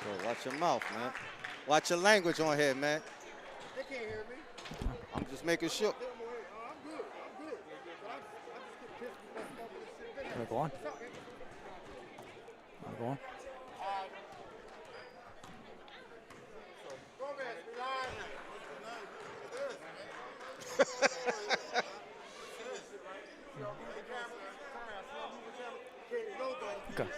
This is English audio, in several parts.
Yo, watch your mouth, man. Watch your language on here, man. They can't hear me. I'm just making sure. I'm good. I'm good. But I just get pissed because motherfuckers sit Can I go on? Can I go on? Okay.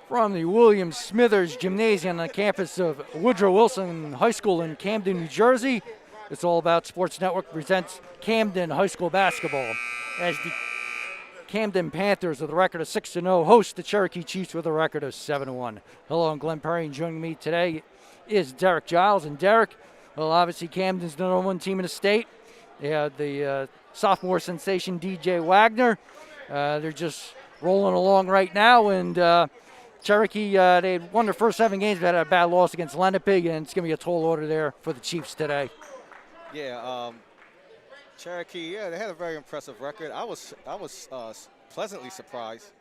From the William Smithers Gymnasium on the campus of Woodrow Wilson High School in Camden, New Jersey, It's All About Sports Network presents Camden High School basketball as the Camden Panthers with a record of 6-0 host the Cherokee Chiefs with a record of 7-1. Hello, I'm Glenn Perry, and joining me today is Derek Giles. And Derek, well, obviously Camden's the #1 team in the state. They have the sophomore sensation DJ Wagner. They're just rolling along right now, and Cherokee, they won their first 7 games, but had a bad loss against Lenape, and it's going to be a tall order there for the Chiefs today. Yeah, Cherokee, yeah, they had a very impressive record. I was pleasantly surprised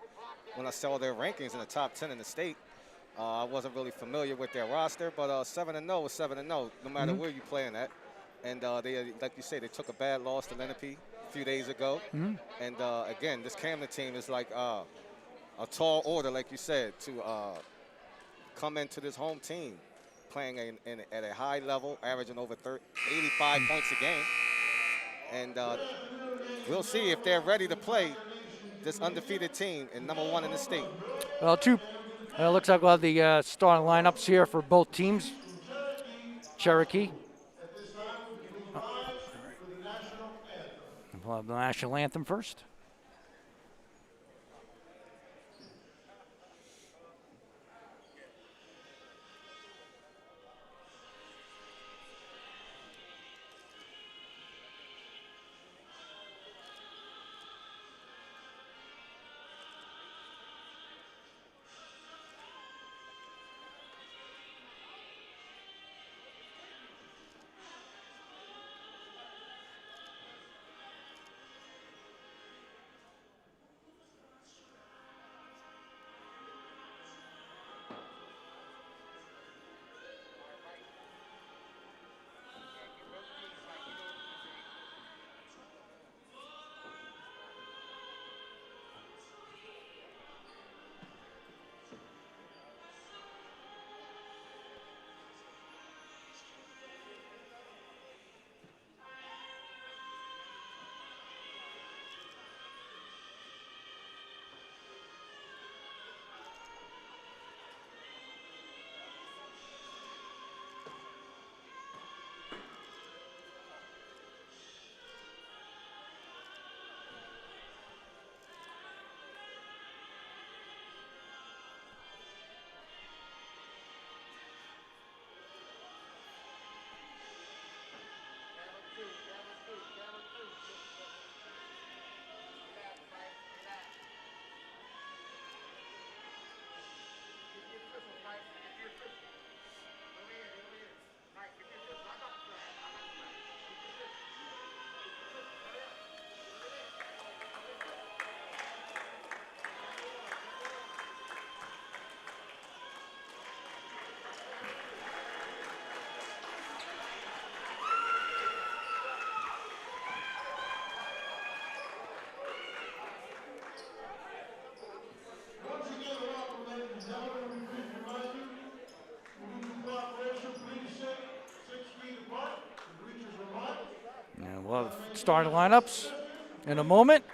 when I saw their rankings in the top 10 in the state. I wasn't really familiar with their roster, but 7-0 was 7-0, no matter where you're playing at. And they, like you say, they took a bad loss to Lenape a few days ago. And again, this Camden team is like a tall order, like you said, to come into this home team playing at a high level, averaging over 85 points a game. And we'll see if they're ready to play this undefeated team and #1 in the state. Well, looks like we'll have the starting lineups here for both teams. Cherokee. We'll have the national anthem first. We'll have starting lineups in a moment.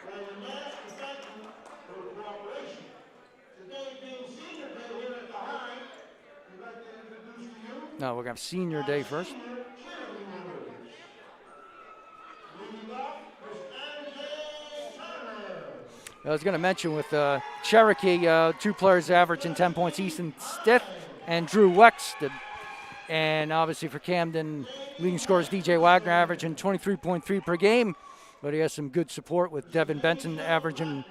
No, we're going to have senior day first. I was going to mention with Cherokee, 2 players averaging 10 points, Easton Stith and Drew Wexted. And obviously for Camden, leading scorers DJ Wagner averaging 23.3 per game, but he has some good support with Devin Benson averaging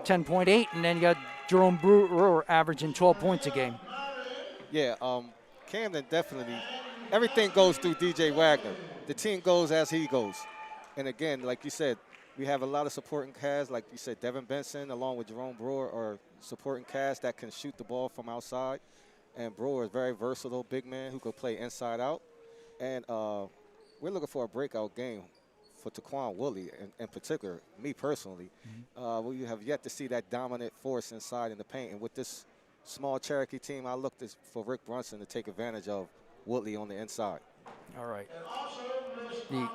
10.8, and then you got Jerome Brewer averaging 12 points a game. Yeah, Camden definitely, everything goes through DJ Wagner. The team goes as he goes. And again, like you said, we have a lot of supporting cast, like you said, Devin Benson along with Jerome Brewer are supporting cast that can shoot the ball from outside. And Brewer is very versatile, big man who could play inside out. And we're looking for a breakout game for Taquan Woodley in particular, me personally. We have yet to see that dominant force inside in the paint. And with this small Cherokee team, I looked for Rick Brunson to take advantage of Woodley on the inside. All right. The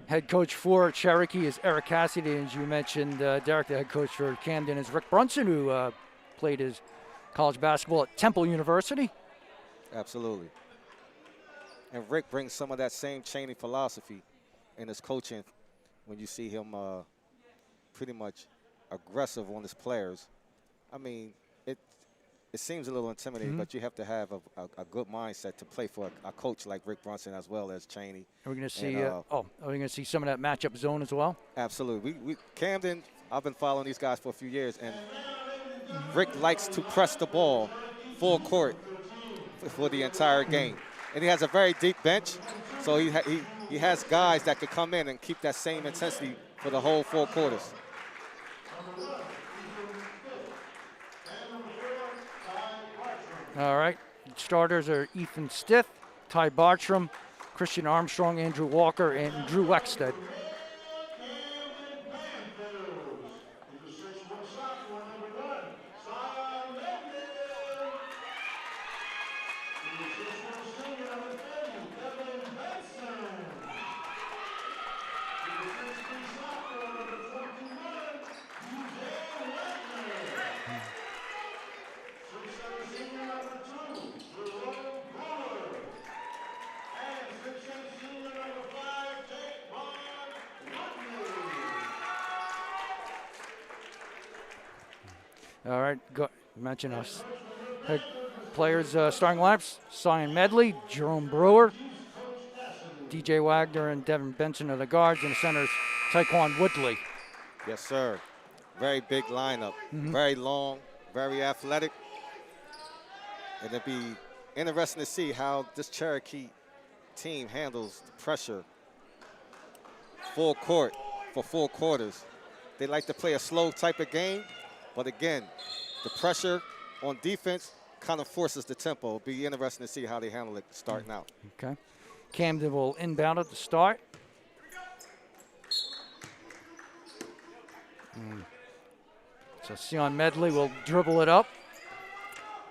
head coach for Cherokee is Eric Cassidy, and as you mentioned, Derek, the head coach for Camden, is Rick Brunson, who played his college basketball at Temple University. Absolutely. And Rick brings some of that same Chaney philosophy in his coaching when you see him pretty much aggressive on his players. I mean, it seems a little intimidating, but you have to have a good mindset to play for a coach like Rick Brunson as well as Chaney. Are we going to see? Are we going to see some of that matchup zone as well? Absolutely. Camden, I've been following these guys for a few years, and Rick likes to press the ball full court for the entire game, and he has a very deep bench, so he has guys that could come in and keep that same intensity for the whole 4 quarters. All right. Starters are Ethan Stith, Ty Bartram, Christian Armstrong, Andrew Walker, and Drew Wexted. All right, mention us. Head players starting lineups: Sion Medley, Jerome Brewer, DJ Wagner, and Devin Benson are the guards, and the centers Taquan Woodley. Yes, sir. Very big lineup, very long, very athletic. And it'll be interesting to see how this Cherokee team handles the pressure full court for 4 quarters. They like to play a slow type of game. But again, the pressure on defense kind of forces the tempo. It'll be interesting to see how they handle it starting out. Okay. Camden will inbound at the start. So Sion Medley will dribble it up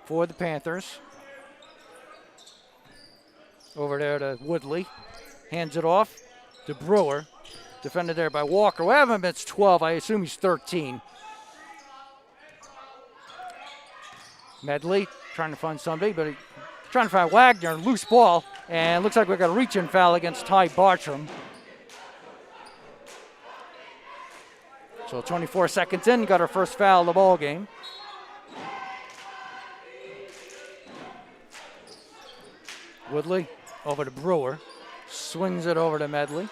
for the Panthers. Over there to Woodley. Hands it off to Brewer. Defended there by Walker. We have him at 12. I assume he's 13. Medley trying to find somebody, but trying to find Wagner. Loose ball, and looks like we got a reach-in foul against Ty Bartram. So 24 seconds in, got our first foul of the ball game. Woodley over to Brewer, swings it over to Medley.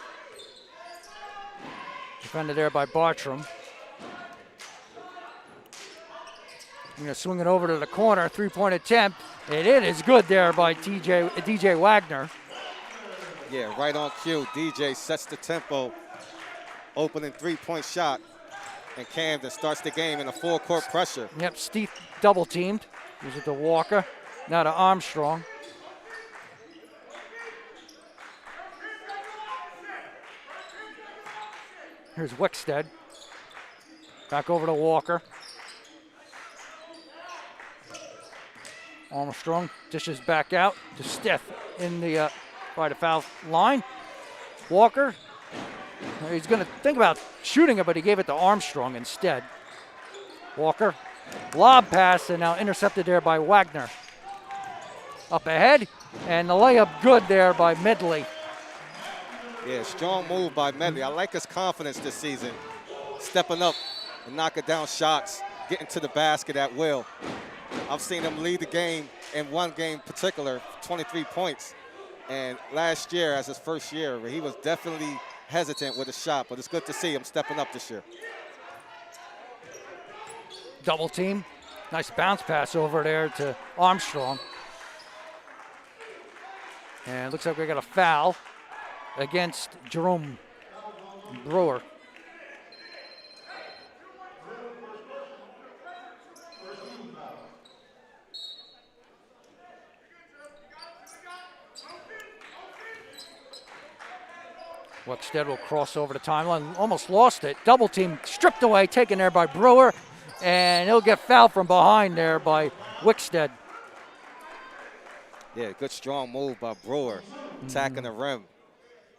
Defended there by Bartram. Going to swing it over to the corner, 3-point attempt, and it is good there by DJ Wagner. Yeah, right on cue. DJ sets the tempo, opening 3-point shot, and Camden starts the game in a full-court pressure. Yep, Steve double-teamed. Gives it to Walker, now to Armstrong. Here's Wexted. Back over to Walker. Armstrong dishes back out to Stith in the by the foul line. Walker, he's going to think about shooting it, but he gave it to Armstrong instead. Walker, lob pass, and now intercepted there by Wagner. Up ahead, and the layup good there by Medley. Yeah, strong move by Medley. I like his confidence this season, stepping up and knocking down shots, getting to the basket at will. I've seen him lead the game in one game in particular, 23 points. And last year, as his first year, he was definitely hesitant with a shot, but it's good to see him stepping up this year. Double team. Nice bounce pass over there to Armstrong. And it looks like we got a foul against Jerome Brewer. Wickstead will cross over the timeline, almost lost it. Double team stripped away, taken there by Brewer, and he'll get fouled from behind there by Wickstead. Yeah, good strong move by Brewer, attacking the rim.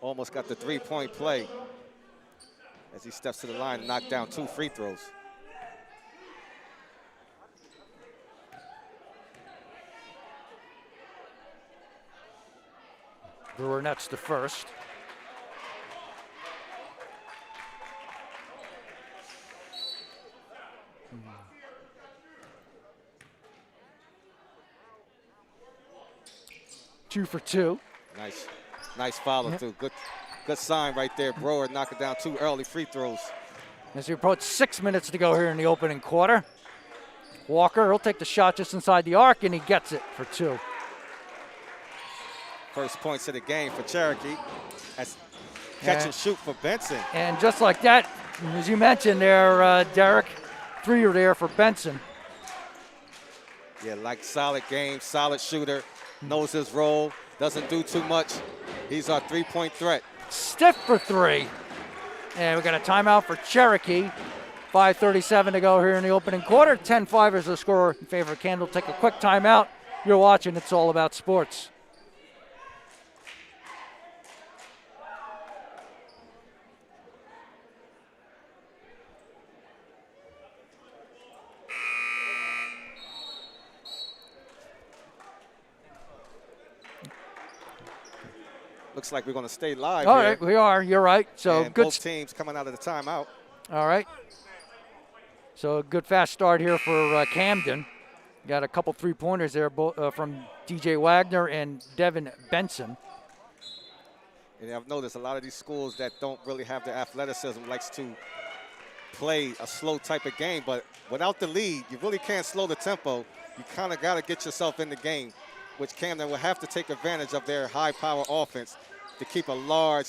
Almost got the three-point play as he steps to the line and knocked down 2 free throws. Brewer nets the first. Two for two. Nice follow through. Good sign right there. Brewer knocking down 2 early free throws. As we approach 6 minutes to go here in the opening quarter. Walker, he'll take the shot just inside the arc, and he gets it for 2. First points of the game for Cherokee. That's catch and shoot for Benson. And just like that, as you mentioned there, Derek, 3 are there for Benson. Yeah, like solid game, solid shooter, knows his role, doesn't do too much. He's our three-point threat. Stiff for 3. And we got a timeout for Cherokee. 5:37 to go here in the opening quarter. 10-5 is the score in favor of Camden. Take a quick timeout. You're watching It's All About Sports. Looks like we're going to stay live All here. right, we are. You're right. So and good. Both teams coming out of the timeout. All right. So a good fast start here for Camden. Got a couple three-pointers there from DJ Wagner and Devin Benson. And I've noticed a lot of these schools that don't really have the athleticism likes to play a slow type of game. But without the lead, you really can't slow the tempo. You kind of got to get yourself in the game, which Camden will have to take advantage of their high-power offense to keep a large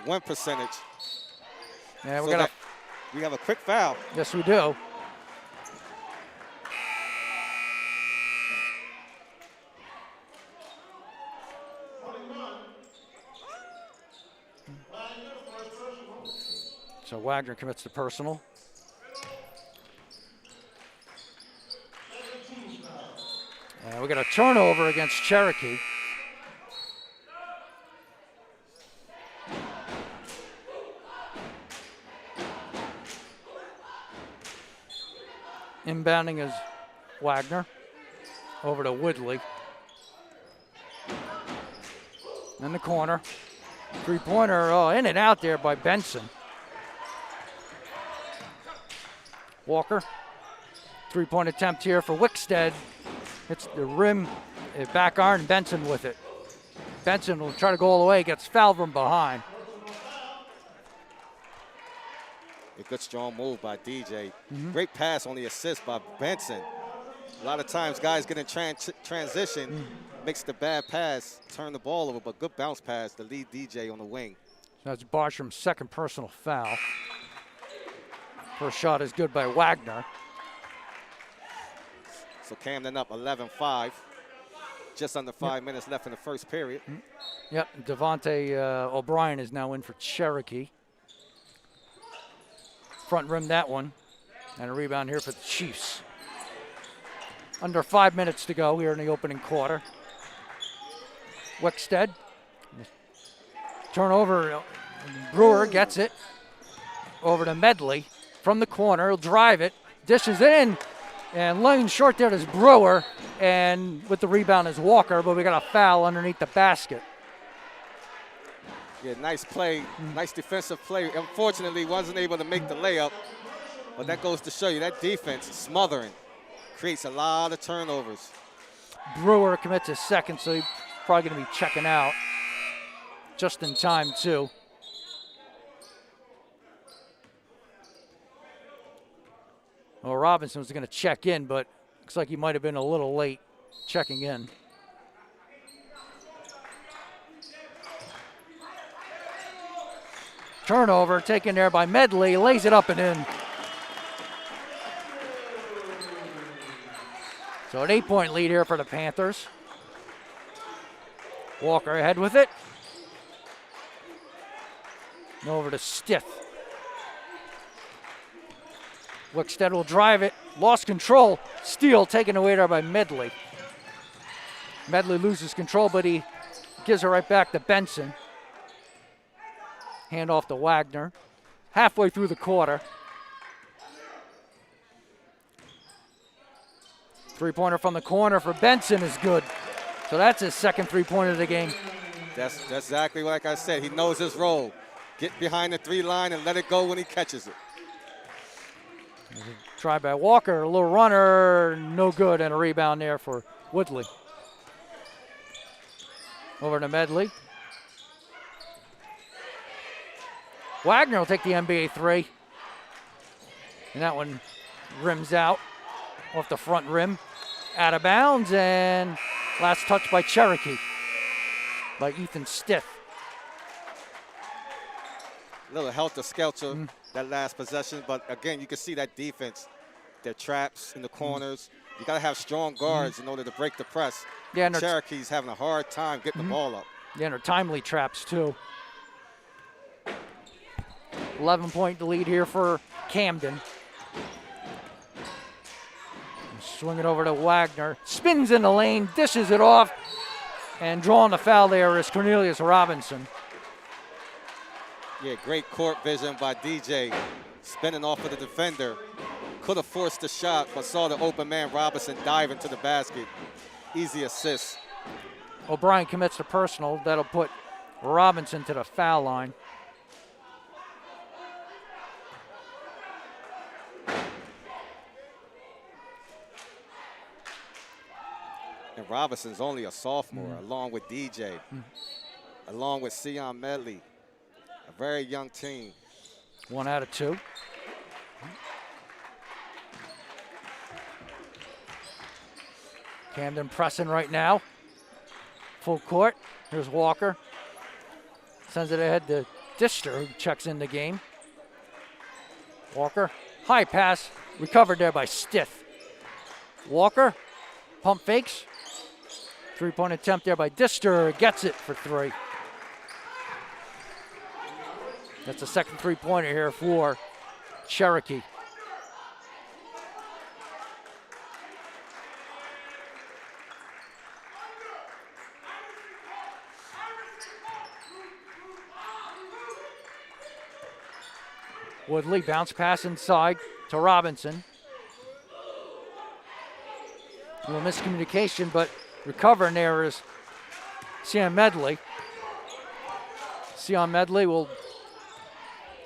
win percentage. Yeah, we have a quick foul. Yes, we do. So Wagner commits to personal. And we got a turnover against Cherokee. Inbounding is Wagner over to Woodley. In the corner. Three-pointer, in and out there by Benson. Walker. Three-point attempt here for Wickstead. Hits the rim, back iron, Benson with it. Benson will try to go all the way, gets fouled from behind. A good strong move by DJ. Great pass on the assist by Benson. A lot of times guys get in transition, makes the bad pass, turn the ball over, but good bounce pass to lead DJ on the wing. That's Barsham's second personal foul. First shot is good by Wagner. So Camden up 11-5. Just under 5 minutes left in the first period. Yep, Devontae O'Brien is now in for Cherokee. Front rim that one. And a rebound here for the Chiefs. Under 5 minutes to go here in the opening quarter. Wickstead. Turnover. Brewer gets it. Over to Medley from the corner. He'll drive it. Dishes in. And laying short there is Brewer. And with the rebound is Walker. But we got a foul underneath the basket. Yeah, nice play. Nice defensive play. Unfortunately, wasn't able to make the layup. But that goes to show you that defense, smothering, creates a lot of turnovers. Brewer commits his second, so he's probably going to be checking out. Just in time, too. Well, Robinson was going to check in, but looks like he might have been a little late checking in. Turnover taken there by Medley, lays it up and in. So an 8-point lead here for the Panthers. Walker ahead with it. Over to Stith. Wickstead will drive it. Lost control. Steal taken away there by Medley. Medley loses control, but he gives it right back to Benson. Hand off to Wagner. Halfway through the quarter. Three-pointer from the corner for Benson is good. So that's his second three-pointer of the game. That's exactly like I said. He knows his role. Get behind the three line and let it go when he catches it. Try by Walker, a little runner, no good, and a rebound there for Woodley. Over to Medley. Wagner will take the NBA three. And that one rims out off the front rim. Out of bounds, and last touch by Cherokee, by Ethan Stith. A little helter-skelter that last possession, but again, you can see that defense. Their traps in the corners. You got to have strong guards in order to break the press. Yeah, and Cherokee's having a hard time getting the ball up. Yeah, and they're timely traps too. 11-point lead here for Camden. Swing it over to Wagner. Spins in the lane, dishes it off, and drawing the foul there is Cornelius Robinson. Yeah, great court vision by DJ. Spinning off of the defender. Could have forced the shot, but saw the open man Robinson dive into the basket. Easy assist. O'Brien commits the personal. That'll put Robinson to the foul line. And Robinson's only a sophomore, along with DJ, along with Sion Medley. A very young team. 1 out of 2. Camden pressing right now. Full court. Here's Walker. Sends it ahead to Dister, who checks in the game. Walker, high pass, recovered there by Stith. Walker, pump fakes. Three-point attempt there by Dister, gets it for 3. That's the second three-pointer here for Cherokee. Woodley, bounce pass inside to Robinson. A little miscommunication, but recovering there is Sion Medley. Sion Medley will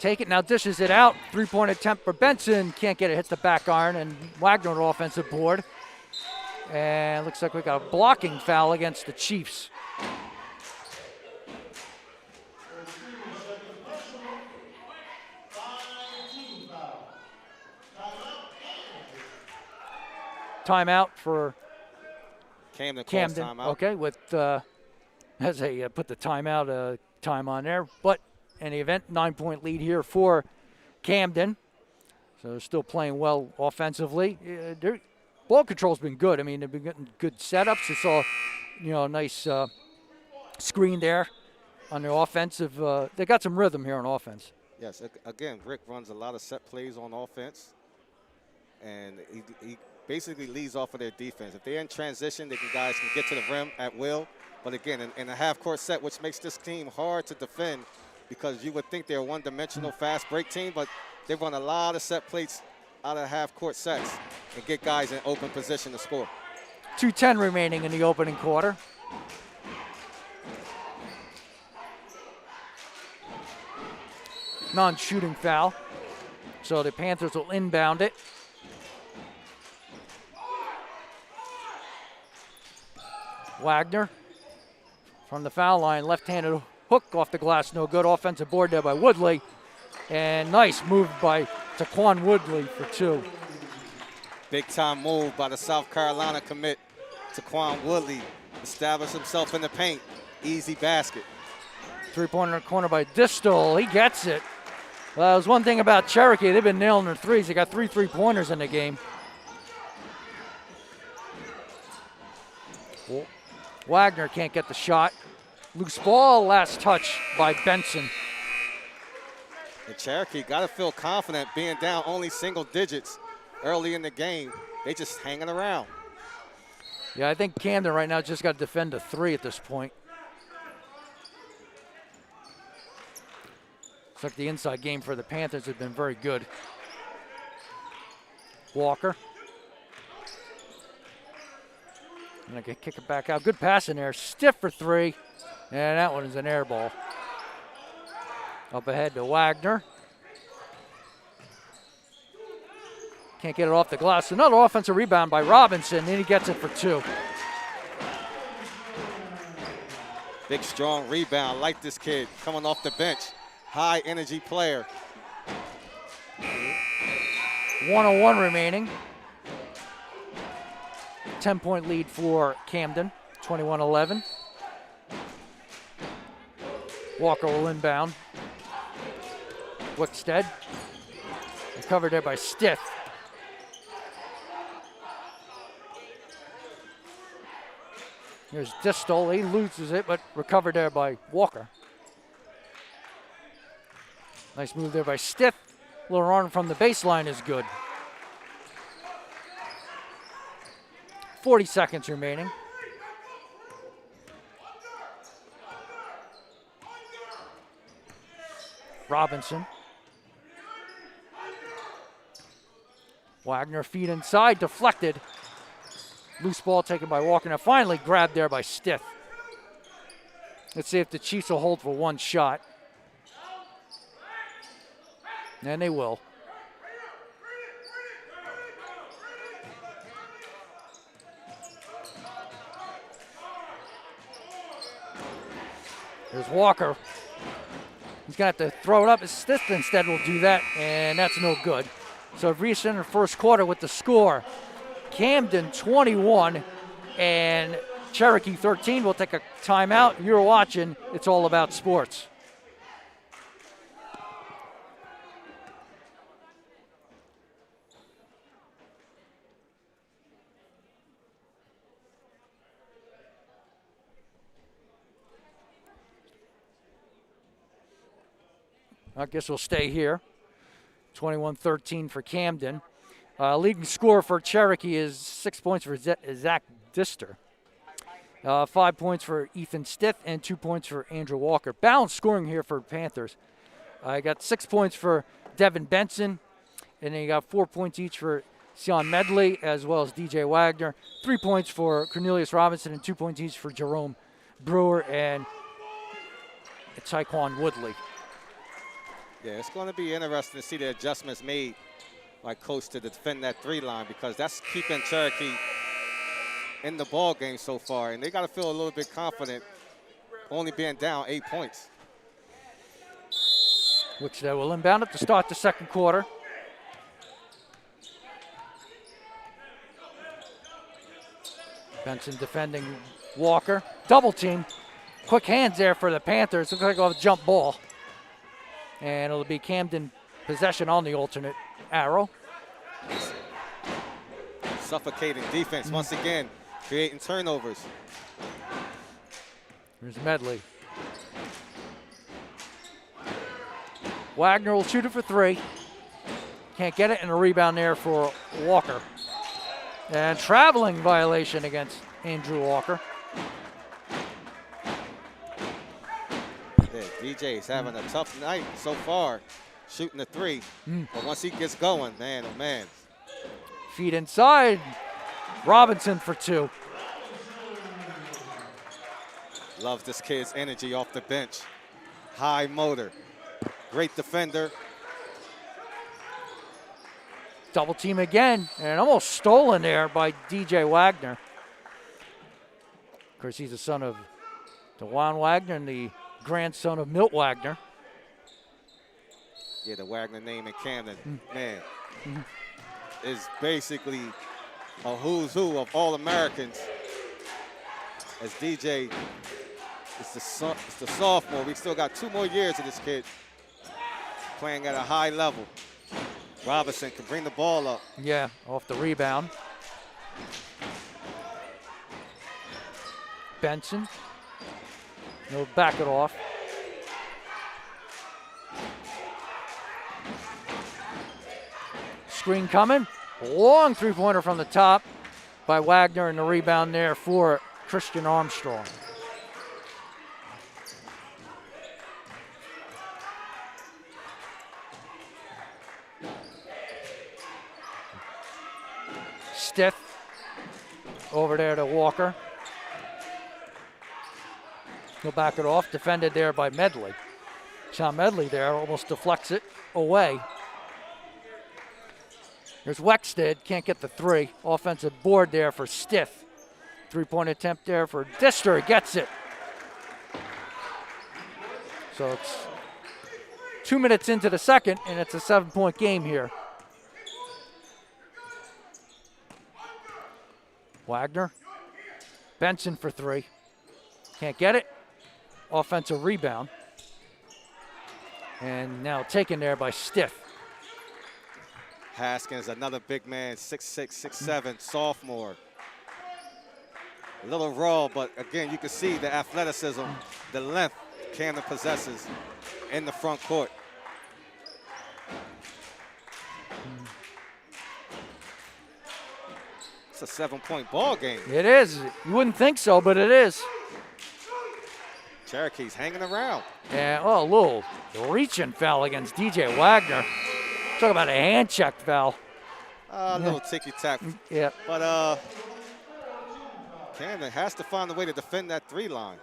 take it, now dishes it out. Three-point attempt for Benson. Can't get it, hits the back iron, and Wagner on the offensive board. And looks like we got a blocking foul against the Chiefs. Timeout for Camden. Timeout. Okay, with as they put the timeout time on there. But in the event, 9-point lead here for Camden. So they're still playing well offensively. Their ball control's been good. I mean, they've been getting good setups. You saw, a nice screen there on their offensive. They got some rhythm here on offense. Yes, again, Rick runs a lot of set plays on offense, and he basically leads off of their defense. If they're in transition, guys can get to the rim at will. But again, in a half-court set, which makes this team hard to defend, because you would think they're a one-dimensional fast break team, but they run a lot of set plays out of half-court sets and get guys in open position to score. 2:10 remaining in the opening quarter. Non-shooting foul. So the Panthers will inbound it. Wagner from the foul line, left-handed hook off the glass, no good. Offensive board there by Woodley. And nice move by Taquan Woodley for 2. Big-time move by the South Carolina commit. Taquan Woodley established himself in the paint. Easy basket. Three-pointer in the corner by Distel. He gets it. Well, there's one thing about Cherokee. They've been nailing their threes. They got 3 three-pointers in the game. Wagner can't get the shot. Loose ball, last touch by Benson. And Cherokee got to feel confident being down only single digits early in the game. They just hanging around. Yeah, I think Camden right now just got to defend a 3 at this point. Looks like the inside game for the Panthers has been very good. Walker. And I can kick it back out. Good pass in there. Stiff for 3. And that one is an air ball. Up ahead to Wagner. Can't get it off the glass. Another offensive rebound by Robinson, and he gets it for 2. Big, strong rebound. Like this kid coming off the bench. High energy player. 1:01 remaining. 10-point lead for Camden, 21-11. Walker will inbound. Wickstead. Covered there by Stith. Here's Distal. He loses it, but recovered there by Walker. Nice move there by Stith. Little run from the baseline is good. 40 seconds remaining. Robinson. Wagner feed inside, deflected. Loose ball taken by Walker. Now finally grabbed there by Stith. Let's see if the Chiefs will hold for one shot. And they will. There's Walker. He's going to have to throw it up. Stith instead will do that, and that's no good. So we've reached in the first quarter with the score. Camden 21 and Cherokee 13. We'll take a timeout. You're watching It's All About Sports. I guess we'll stay here. 21-13 for Camden. Leading scorer for Cherokee is 6 points for Zach Dister. 5 points for Ethan Stith and 2 points for Andrew Walker. Balanced scoring here for Panthers. I got 6 points for Devin Benson, and then you got 4 points each for Sion Medley as well as DJ Wagner. 3 points for Cornelius Robinson and 2 points each for Jerome Brewer and Taekwon Woodley. Yeah, it's going to be interesting to see the adjustments made by Coach to defend that 3 line, because that's keeping Cherokee in the ball game so far, and they got to feel a little bit confident only being down 8 points. Which they will inbound it to start the second quarter. Benson defending Walker. Double team. Quick hands there for the Panthers. Looks like a jump ball. And it'll be Camden possession on the alternate arrow. Suffocating defense once again, creating turnovers. Here's Medley. Wagner will shoot it for 3. Can't get it, and a rebound there for Walker. And traveling violation against Andrew Walker. Yeah, DJ's having a tough night so far, shooting the 3. But once he gets going, man, oh man. Feed inside. Robinson for 2. Love this kid's energy off the bench. High motor. Great defender. Double team again, and almost stolen there by DJ Wagner. Of course, he's the son of DeJuan Wagner and the grandson of Milt Wagner. Yeah, the Wagner name in Camden, man, is basically a who's who of all Americans. As DJ is the sophomore, we still got 2 more years of this kid playing at a high level. Robinson can bring the ball up. Yeah, off the rebound. Benson. He'll back it off. Screen coming. Long three-pointer from the top by Wagner, and the rebound there for Christian Armstrong. Stith over there to Walker. He'll back it off, defended there by Medley. Sean Medley there almost deflects it away. Here's Wexted, can't get the three. Offensive board there for Stith. Three-point attempt there for Dister, gets it. So it's 2 minutes into the second, and it's a 7-point game here. Wagner, Benson for three. Can't get it. Offensive rebound. And now taken there by Stith. Haskins, another big man, 6'6", 6'7", sophomore. A little raw, but again, you can see the athleticism, the length Camden possesses in the front court. It's a 7-point ball game. It is. You wouldn't think so, but it is. Cherokee's hanging around. And a little reaching foul against DJ Wagner. Talk about a hand check foul. A little ticky-tack. Yeah. But Camden has to find a way to defend that three line.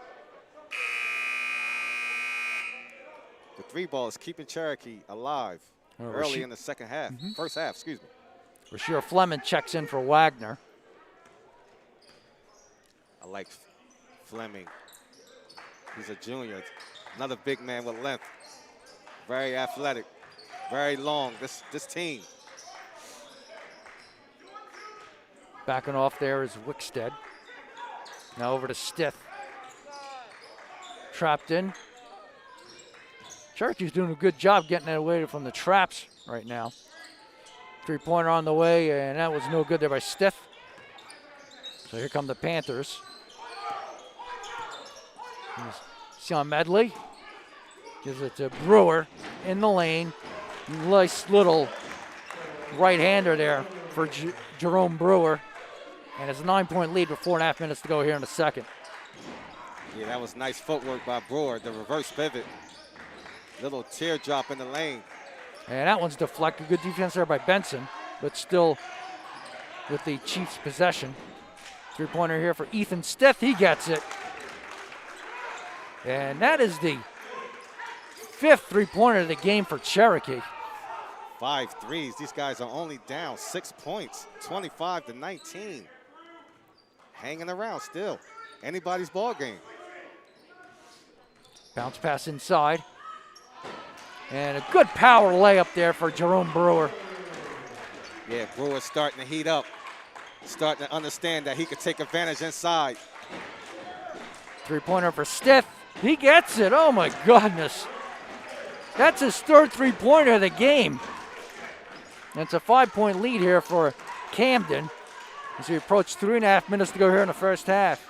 The three ball is keeping Cherokee alive early in the second half. First half, excuse me. Rasheer Fleming checks in for Wagner. I like Fleming. He's a junior. Another big man with length. Very athletic. Very long, this team. Backing off there is Wickstead. Now over to Stith. Trapped in. Cherokee's doing a good job getting it away from the traps right now. Three-pointer on the way, and that was no good there by Stith. So here come the Panthers. Sean Medley gives it to Brewer in the lane. Nice little right-hander there for Jerome Brewer. And it's a 9-point lead with 4.5 minutes to go here in the second. Yeah, that was nice footwork by Brewer, the reverse pivot. Little teardrop in the lane. And that one's deflected. Good defense there by Benson, but still with the Chiefs' possession. Three-pointer here for Ethan Stith. He gets it. And that is the 5th three-pointer of the game for Cherokee. 5 threes. These guys are only down 6 points, 25-19. Hanging around still. Anybody's ball game. Bounce pass inside. And a good power layup there for Jerome Brewer. Yeah, Brewer's starting to heat up. Starting to understand that he could take advantage inside. Three-pointer for Stith. He gets it. Oh, my goodness. That's his 3rd three-pointer of the game. And it's a 5-point lead here for Camden as we approach 3.5 minutes to go here in the first half.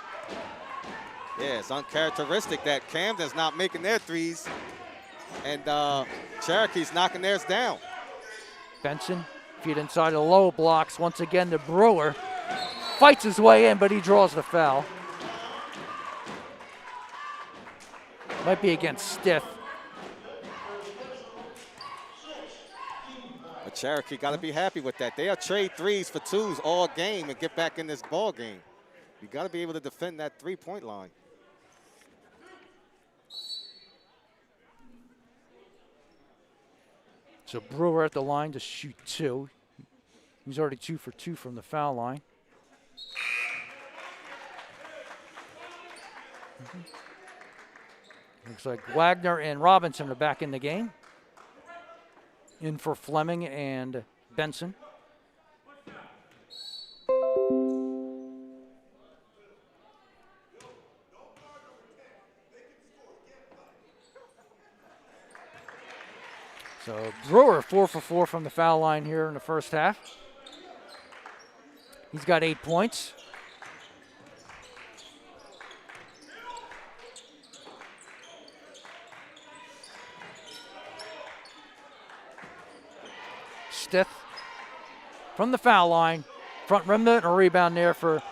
Yeah, it's uncharacteristic that Camden's not making their threes and Cherokee's knocking theirs down. Benson, feet inside the low blocks. Once again to Brewer. Fights his way in, but he draws the foul. Might be against Stith. But Cherokee got to be happy with that. They'll trade threes for twos all game and get back in this ball game. You got to be able to defend that three-point line. So Brewer at the line to shoot 2. He's already 2 for 2 from the foul line. Looks like Wagner and Robinson are back in the game. In for Fleming and Benson. So Brewer 4 for 4 from the foul line here in the first half. He's got 8 points. Stith from the foul line. Front rim and a rebound there for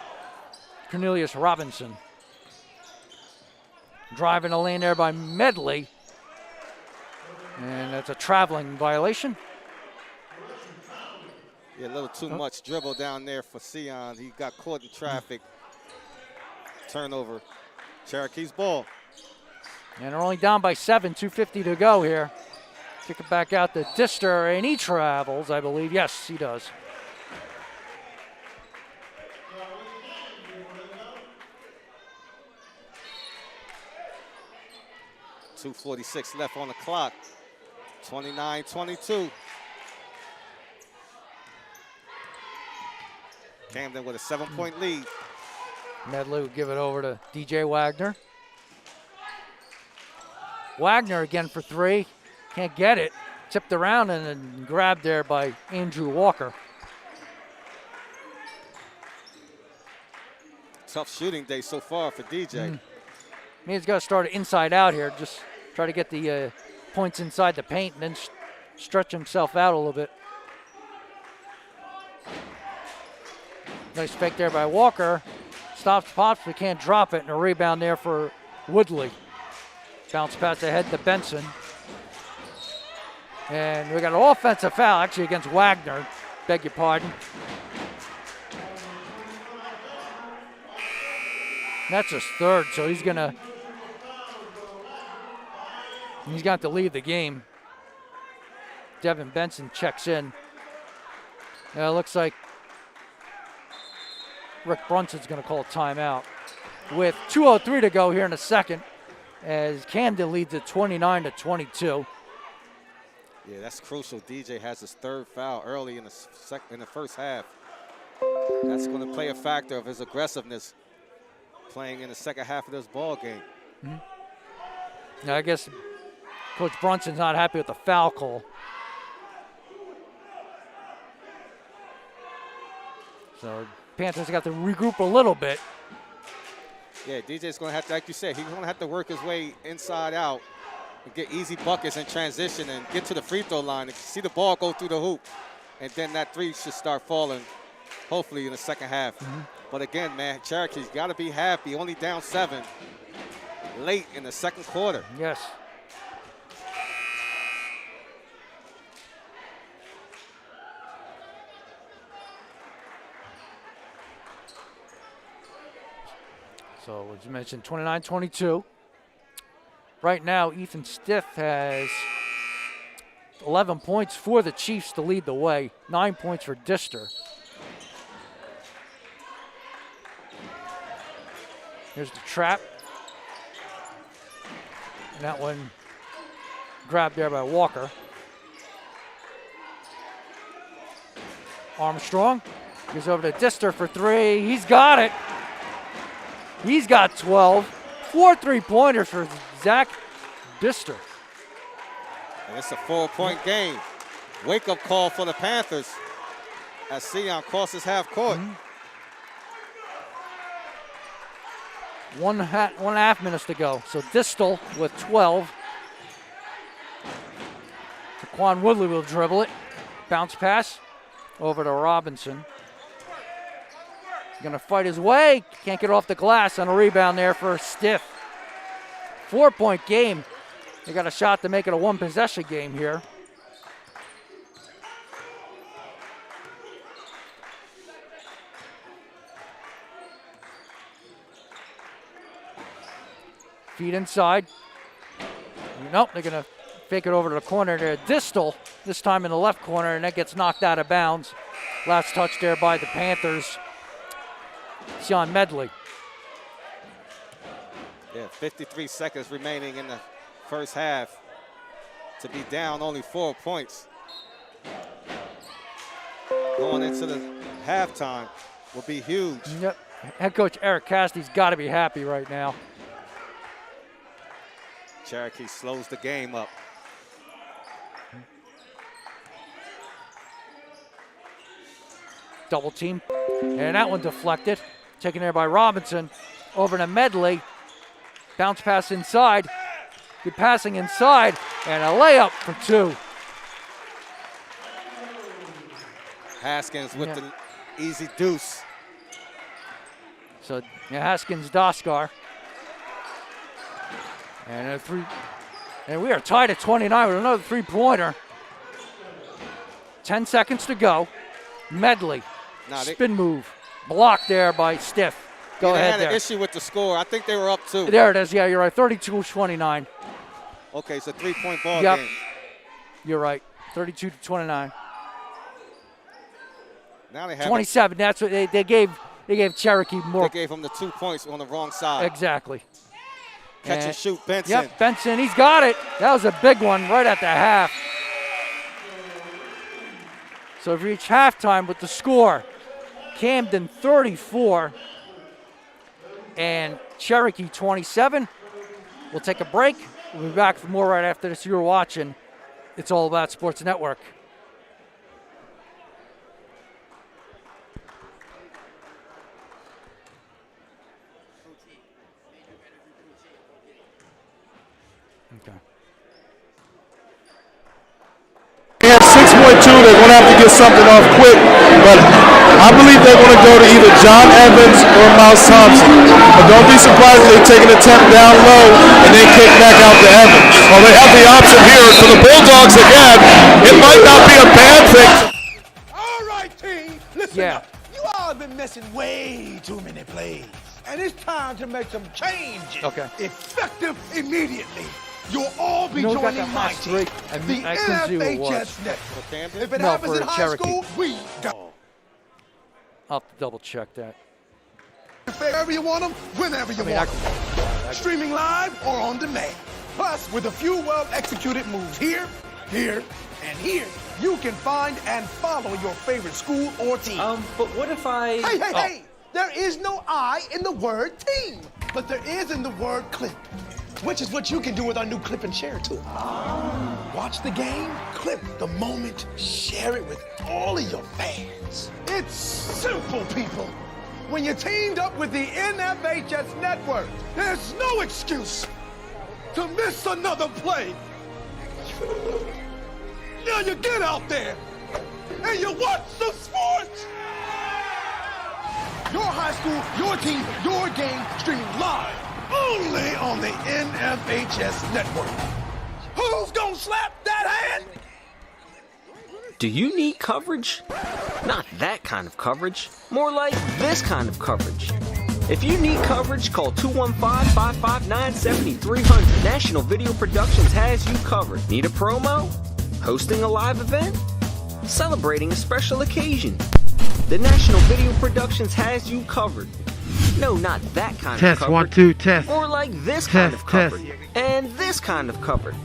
Cornelius Robinson. Driving the lane there by Medley. And that's a traveling violation. Yeah, a little too much dribble down there for Sion. He got caught in traffic. Turnover. Cherokee's ball. And they're only down by 7, 2:50 to go here. Kick it back out to Dister, and he travels, I believe. Yes, he does. .246 left on the clock. 29-22. Camden with a 7-point lead. Medley will give it over to DJ Wagner. Wagner again for three. Can't get it. Tipped around and then grabbed there by Andrew Walker. Tough shooting day so far for DJ. He's got to start it inside out here. Just try to get the points inside the paint and then stretch himself out a little bit. Nice fake there by Walker. Stops Pops, but can't drop it. And a rebound there for Woodley. Bounce pass ahead to Benson. And we got an offensive foul actually against Wagner. Beg your pardon. That's his third, so he's gonna have to leave the game. Devin Benson checks in. It looks like Rick Brunson's gonna call a timeout. With 2:03 to go here in the second, as Camden leads at 29-22. Yeah, that's crucial. DJ has his third foul early in the first half. That's going to play a factor of his aggressiveness playing in the second half of this ball game. Now, I guess Coach Brunson's not happy with the foul call. So Panthers got to regroup a little bit. Yeah, DJ's going to have to, like you said, he's going to have to work his way inside out and get easy buckets in transition and get to the free throw line and see the ball go through the hoop. And then that three should start falling, hopefully, in the second half. But again, man, Cherokee's got to be happy. Only down 7 late in the second quarter. Yes. So, as you mentioned, 29-22. Right now, Ethan Stiff has 11 points for the Chiefs to lead the way. 9 points for Dister. Here's the trap. And that one grabbed there by Walker. Armstrong gives over to Dister for three. He's got it. He's got 12. 4 3-pointers for Zach Dister. And it's a 4-point game. Wake-up call for the Panthers as Sion crosses half court. 1.5 minutes to go. So Distel with 12. Taquan Woodley will dribble it. Bounce pass over to Robinson. Gonna fight his way. Can't get off the glass on a rebound there for Stiff. 4-point game. They got a shot to make it a one-possession game here. Feed inside. Nope, they're gonna fake it over to the corner there. Distel, this time in the left corner, and that gets knocked out of bounds. Last touch there by the Panthers. Sean Medley. Yeah, 53 seconds remaining in the first half to be down only 4 points. Going into the halftime will be huge. Yep. Head coach Eric Cassidy's got to be happy right now. Cherokee slows the game up. Double team. And that one deflected. Taken there by Robinson. Over to Medley. Bounce pass inside. Good passing inside. And a layup for two. Haskins with Yeah. the easy deuce. So yeah, Haskins, Doskar. And a three. And we are tied at 29 with another three-pointer. 10 seconds to go. Medley. Spin move. Blocked there by Stiff. Go They ahead had there. an issue with the score. I think they were up 2. There it is. Yeah, you're right. 32-29. Okay, it's a 3-point ball Yep. game. You're right. 32-29. Now they have 27. That's what they gave. They gave Cherokee more. They gave him the 2 points on the wrong side. Exactly. Catch and shoot, Benson. Yep, Benson. He's got it. That was a big one right at the half. So we've reached halftime with the score. Camden 34 and Cherokee 27. We'll take a break. We'll be back for more right after this. You're watching It's All About Sports Network. Okay. They have 6.2. They're going to have to get something off quick, but I believe they're going to go to either John Evans or Miles Thompson. But don't be surprised if they take an attempt down low and then kick back out to Evans. Well, they have the option here for the Bulldogs again. It might not be a bad thing. All right, team. Listen Yeah. up. You all have been missing way too many plays. And it's time to make some changes. Okay. Effective immediately. You'll all be You know who got joining that my last team. break? The I couldn't see who it was. NFHS Network. For Camden? If it No, happens for in high Cherokee. school, we go. I'll have to double check that. Wherever you want them, whenever you want them. Streaming live or on demand. Plus, with a few well-executed moves here, here, and here, you can find and follow your favorite school or team. But what if I... Hey! There is no I in the word team, but there is in the word clip, which is what you can do with our new clip and share tool. Watch the game, clip the moment, share it with all of your fans. It's simple, people. When you're teamed up with the NFHS network, there's no excuse to miss another play. Now you get out there and you watch some sports. Your high school, your team, your game, streaming live only on the NFHS network. Who's gonna slap that hand? Do you need coverage? Not that kind of coverage. More like this kind of coverage. If you need coverage, call 215-559-7300. National Video Productions has you covered. Need a promo? Hosting a live event? Celebrating a special occasion? The National Video Productions has you covered. No, not that kind of coverage. Test, 1, 2, test. More like this kind of coverage. And this kind of coverage.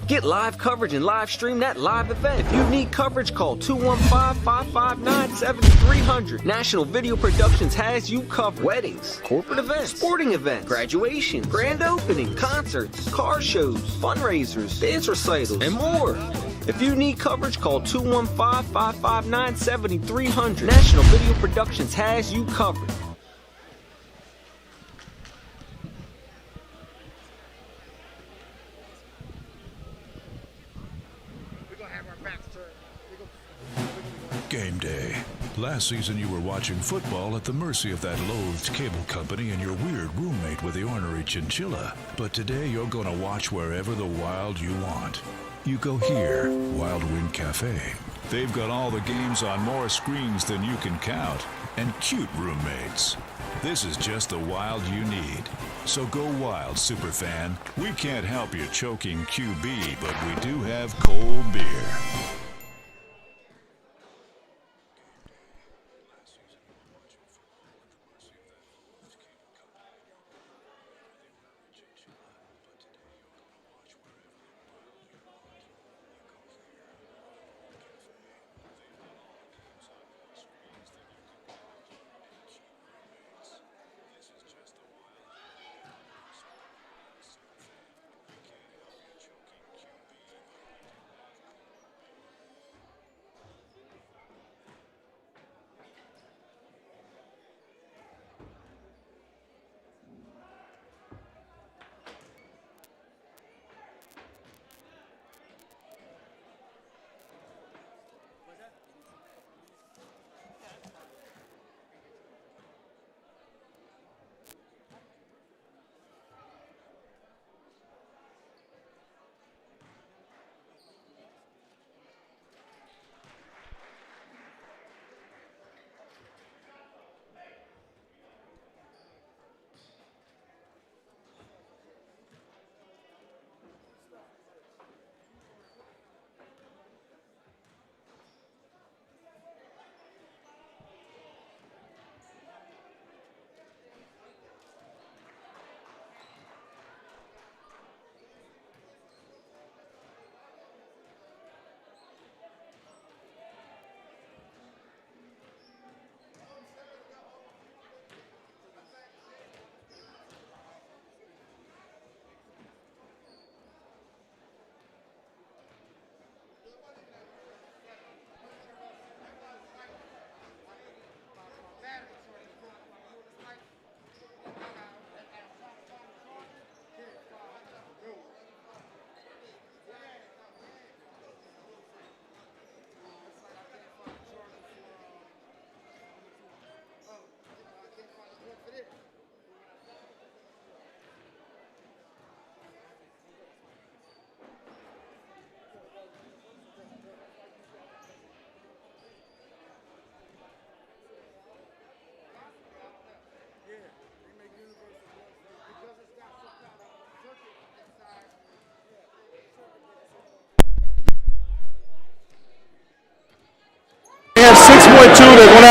Get live coverage and live stream that live event. If you need coverage, call 215-559-7300. National Video Productions has you covered. Weddings, corporate events, sporting events, graduation, grand opening, concerts, car shows, fundraisers, dance recitals, and more. If you need coverage, call 215-559-7300. National Video Productions has you covered. Game day. Last season you were watching football at the mercy of that loathed cable company and your weird roommate with the ornery chinchilla. But today you're gonna watch wherever the Wild you want. You go here, Wild Wing Cafe. They've got all the games on more screens than you can count. And cute roommates. This is just the Wild you need. So go wild, superfan. We can't help you choking QB, but we do have cold beer.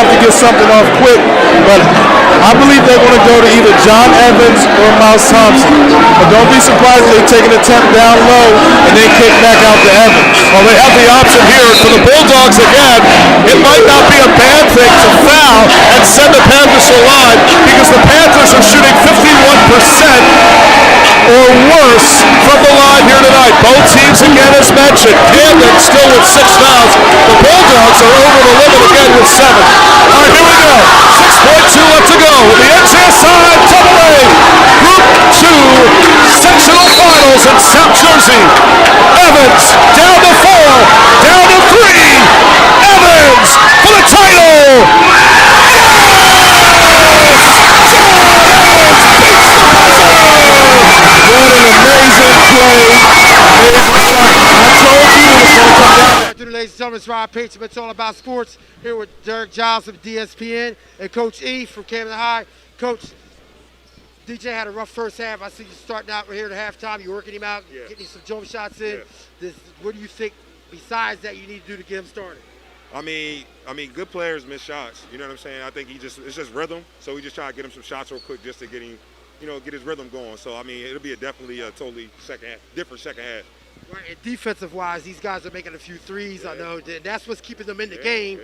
have to get something off quick, but I believe they're going to go to either John Evans or Miles Thompson. But don't be surprised if they take an attempt down low and then kick back out to Evans. Well, they have the option here for the Bulldogs again. It might not be a bad thing to foul and send the Panthers to the line because the Panthers are shooting 51% or worse from the line here tonight. Both teams again, as mentioned. Camden still with 6 fouls. The Bulldogs are over the limit again with 7. All right, here we go. 6.2 left to go. The NCSI AA Group 2 sectional finals in South Jersey. Evans down to 4, down to 3. Evans for the title. Ladies and gentlemen, it's Rob Patriot. It's all about sports. Here with Derek Giles of DSPN and Coach E from Camden High. Coach, DJ had a rough first half. I see you starting out right here at halftime. You're working him out, getting some jump shots in. What do you think, besides that, you need to do to get him started? I mean, good players miss shots. You know what I'm saying? I think it's just rhythm. So we just try to get him some shots real quick just to get him, get his rhythm going. So, I mean, it'll be definitely a totally different second half. Right, and defensive-wise, these guys are making a few threes. I know that's what's keeping them in the game.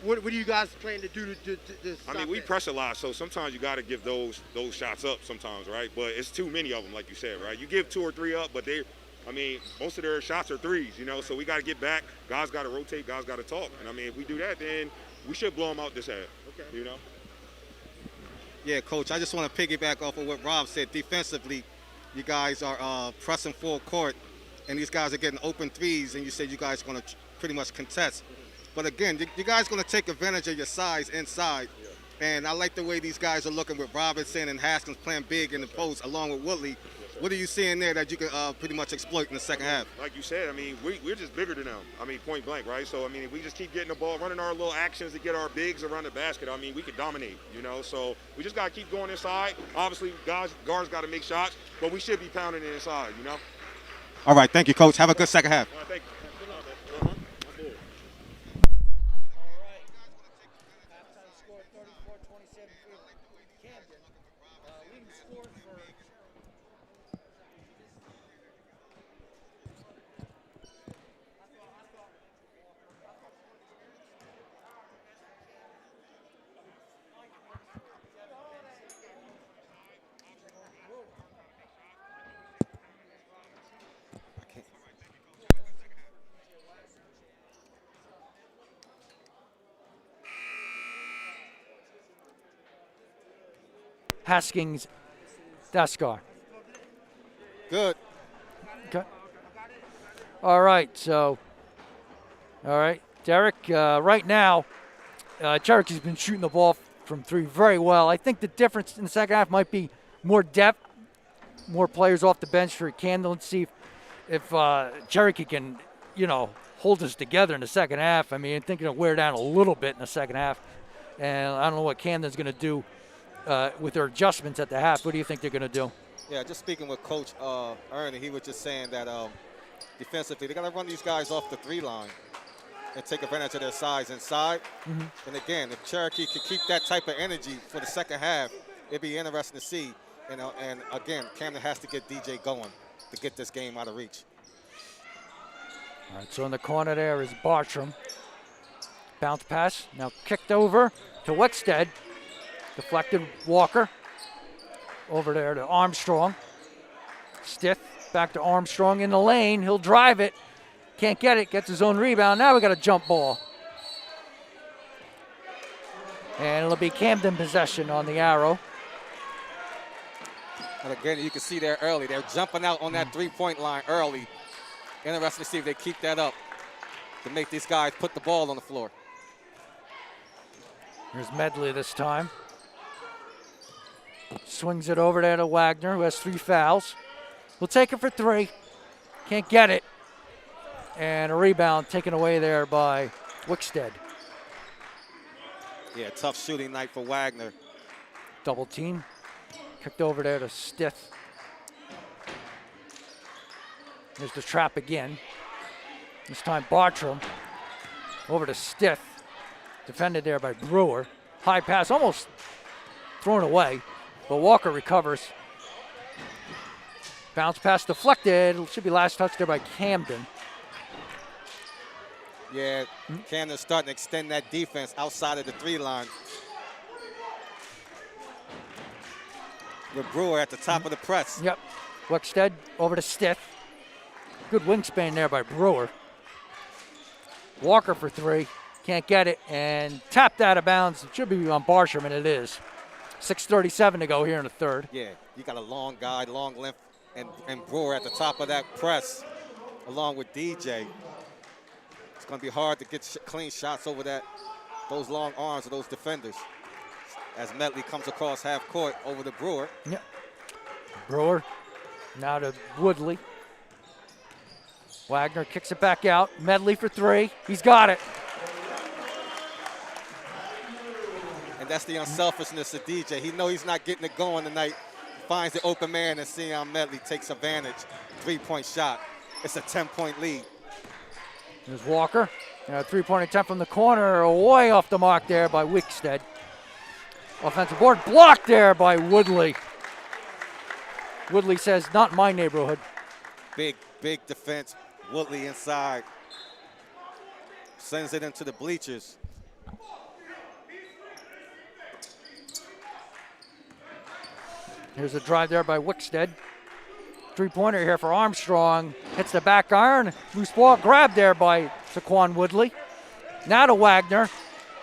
What are you guys planning to do to stop I mean, we that? press a lot, so sometimes you got to give those shots up sometimes, right? But it's too many of them, like you said, right? You give 2 or 3 up, but most of their shots are threes, so we got to get back. Guys got to rotate, guys got to talk. And, I mean, if we do that, then we should blow them out this half, Okay. Yeah, Coach, I just want to piggyback off of what Rob said. Defensively, you guys are pressing full court, and these guys are getting open threes, and you said you guys are going to pretty much contest. But again, you guys are going to take advantage of your size inside, and I like the way these guys are looking with Robinson and Haskins playing big in the post along with Woodley. What are you seeing there that you can pretty much exploit in the second half? Like you said, I mean, we're just bigger than them. I mean, point blank, right? So, I mean, if we just keep getting the ball, running our little actions to get our bigs around the basket, I mean, we could dominate, So we just got to keep going inside. Obviously, guards got to make shots, but we should be pounding it inside, All right, thank you, Coach. Have a good second half. Thank you. Haskins, Daskar. Good. Okay. All right, Derek, right now, Cherokee's been shooting the ball from 3 very well. I think the difference in the second half might be more depth, more players off the bench for Camden. Let's see if Cherokee can, hold us together in the second half. I mean, I think it'll wear down a little bit in the second half. And I don't know what Camden's going to do with their adjustments at the half. What do you think they're going to do? Yeah, just speaking with Coach Ernie, he was just saying that defensively, they got to run these guys off the 3 line and take advantage of their size inside. Mm-hmm. And again, if Cherokee could keep that type of energy for the second half, it'd be interesting to see. And again, Camden has to get DJ going to get this game out of reach. All right, so in the corner there is Bartram. Bounce pass, now kicked over to Wickstead. Deflected Walker. Over there to Armstrong. Stith back to Armstrong in the lane. He'll drive it. Can't get it. Gets his own rebound. Now we got a jump ball. And it'll be Camden possession on the arrow. And again, you can see there early. They're jumping out on that 3-point line early. Interesting to see if they keep that up to make these guys put the ball on the floor. Here's Medley this time. Swings it over there to Wagner, who has 3 fouls. We'll take it for 3. Can't get it. And a rebound taken away there by Wickstead. Yeah, tough shooting night for Wagner. Double team. Kicked over there to Stith. There's the trap again. This time Bartram over to Stith. Defended there by Brewer. High pass, almost thrown away, but Walker recovers. Bounce pass deflected. Should be last touch there by Camden. Yeah, Camden's starting to extend that defense outside of the 3 line. With Brewer at the top of the press. Yep. Wickstead over to Stith. Good wingspan there by Brewer. Walker for 3. Can't get it, and tapped out of bounds. It should be on Barsham, and it is. 6:37 to go here in the third. Yeah, you got a long guy, long length, and Brewer at the top of that press, along with DJ. It's going to be hard to get clean shots over those long arms of those defenders. As Medley comes across half court over to Brewer. Yep. Brewer now to Woodley. Wagner kicks it back out. Medley for 3. He's got it. And that's the unselfishness of DJ. He knows he's not getting it going tonight. Finds the open man, and Sion Medley takes advantage. 3-point shot. It's a 10-point lead. There's Walker. And a 3-point attempt from the corner, way off the mark there by Wickstead. Offensive board blocked there by Woodley. Woodley says, not my neighborhood. Big defense. Woodley inside. Sends it into the bleachers. Here's a drive there by Wickstead. 3-pointer here for Armstrong. Hits the back iron. Loose ball grabbed there by Saquon Woodley. Now to Wagner.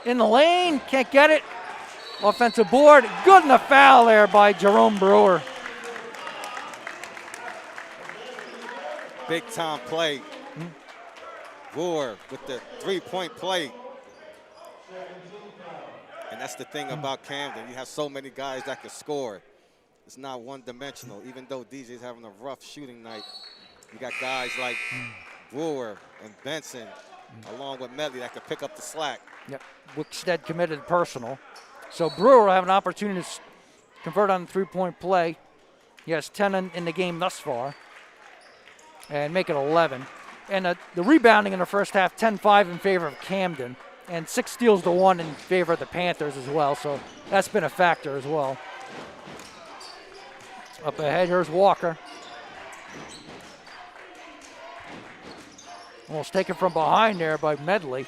In the lane, can't get it. Offensive board, good in the foul there by Jerome Brewer. Big time play. Brewer with the 3-point play. And that's the thing about Camden. You have so many guys that can score. It's not one-dimensional. Even though DJ's having a rough shooting night, you got guys like Brewer and Benson, along with Medley, that can pick up the slack. Yep, Wickstead committed personal. So Brewer will have an opportunity to convert on the 3-point play. He has 10 in the game thus far, and make it 11. And the rebounding in the first half, 10-5 in favor of Camden, and 6 steals to 1 in favor of the Panthers as well. So that's been a factor as well. Up ahead, here's Walker. Almost taken from behind there by Medley.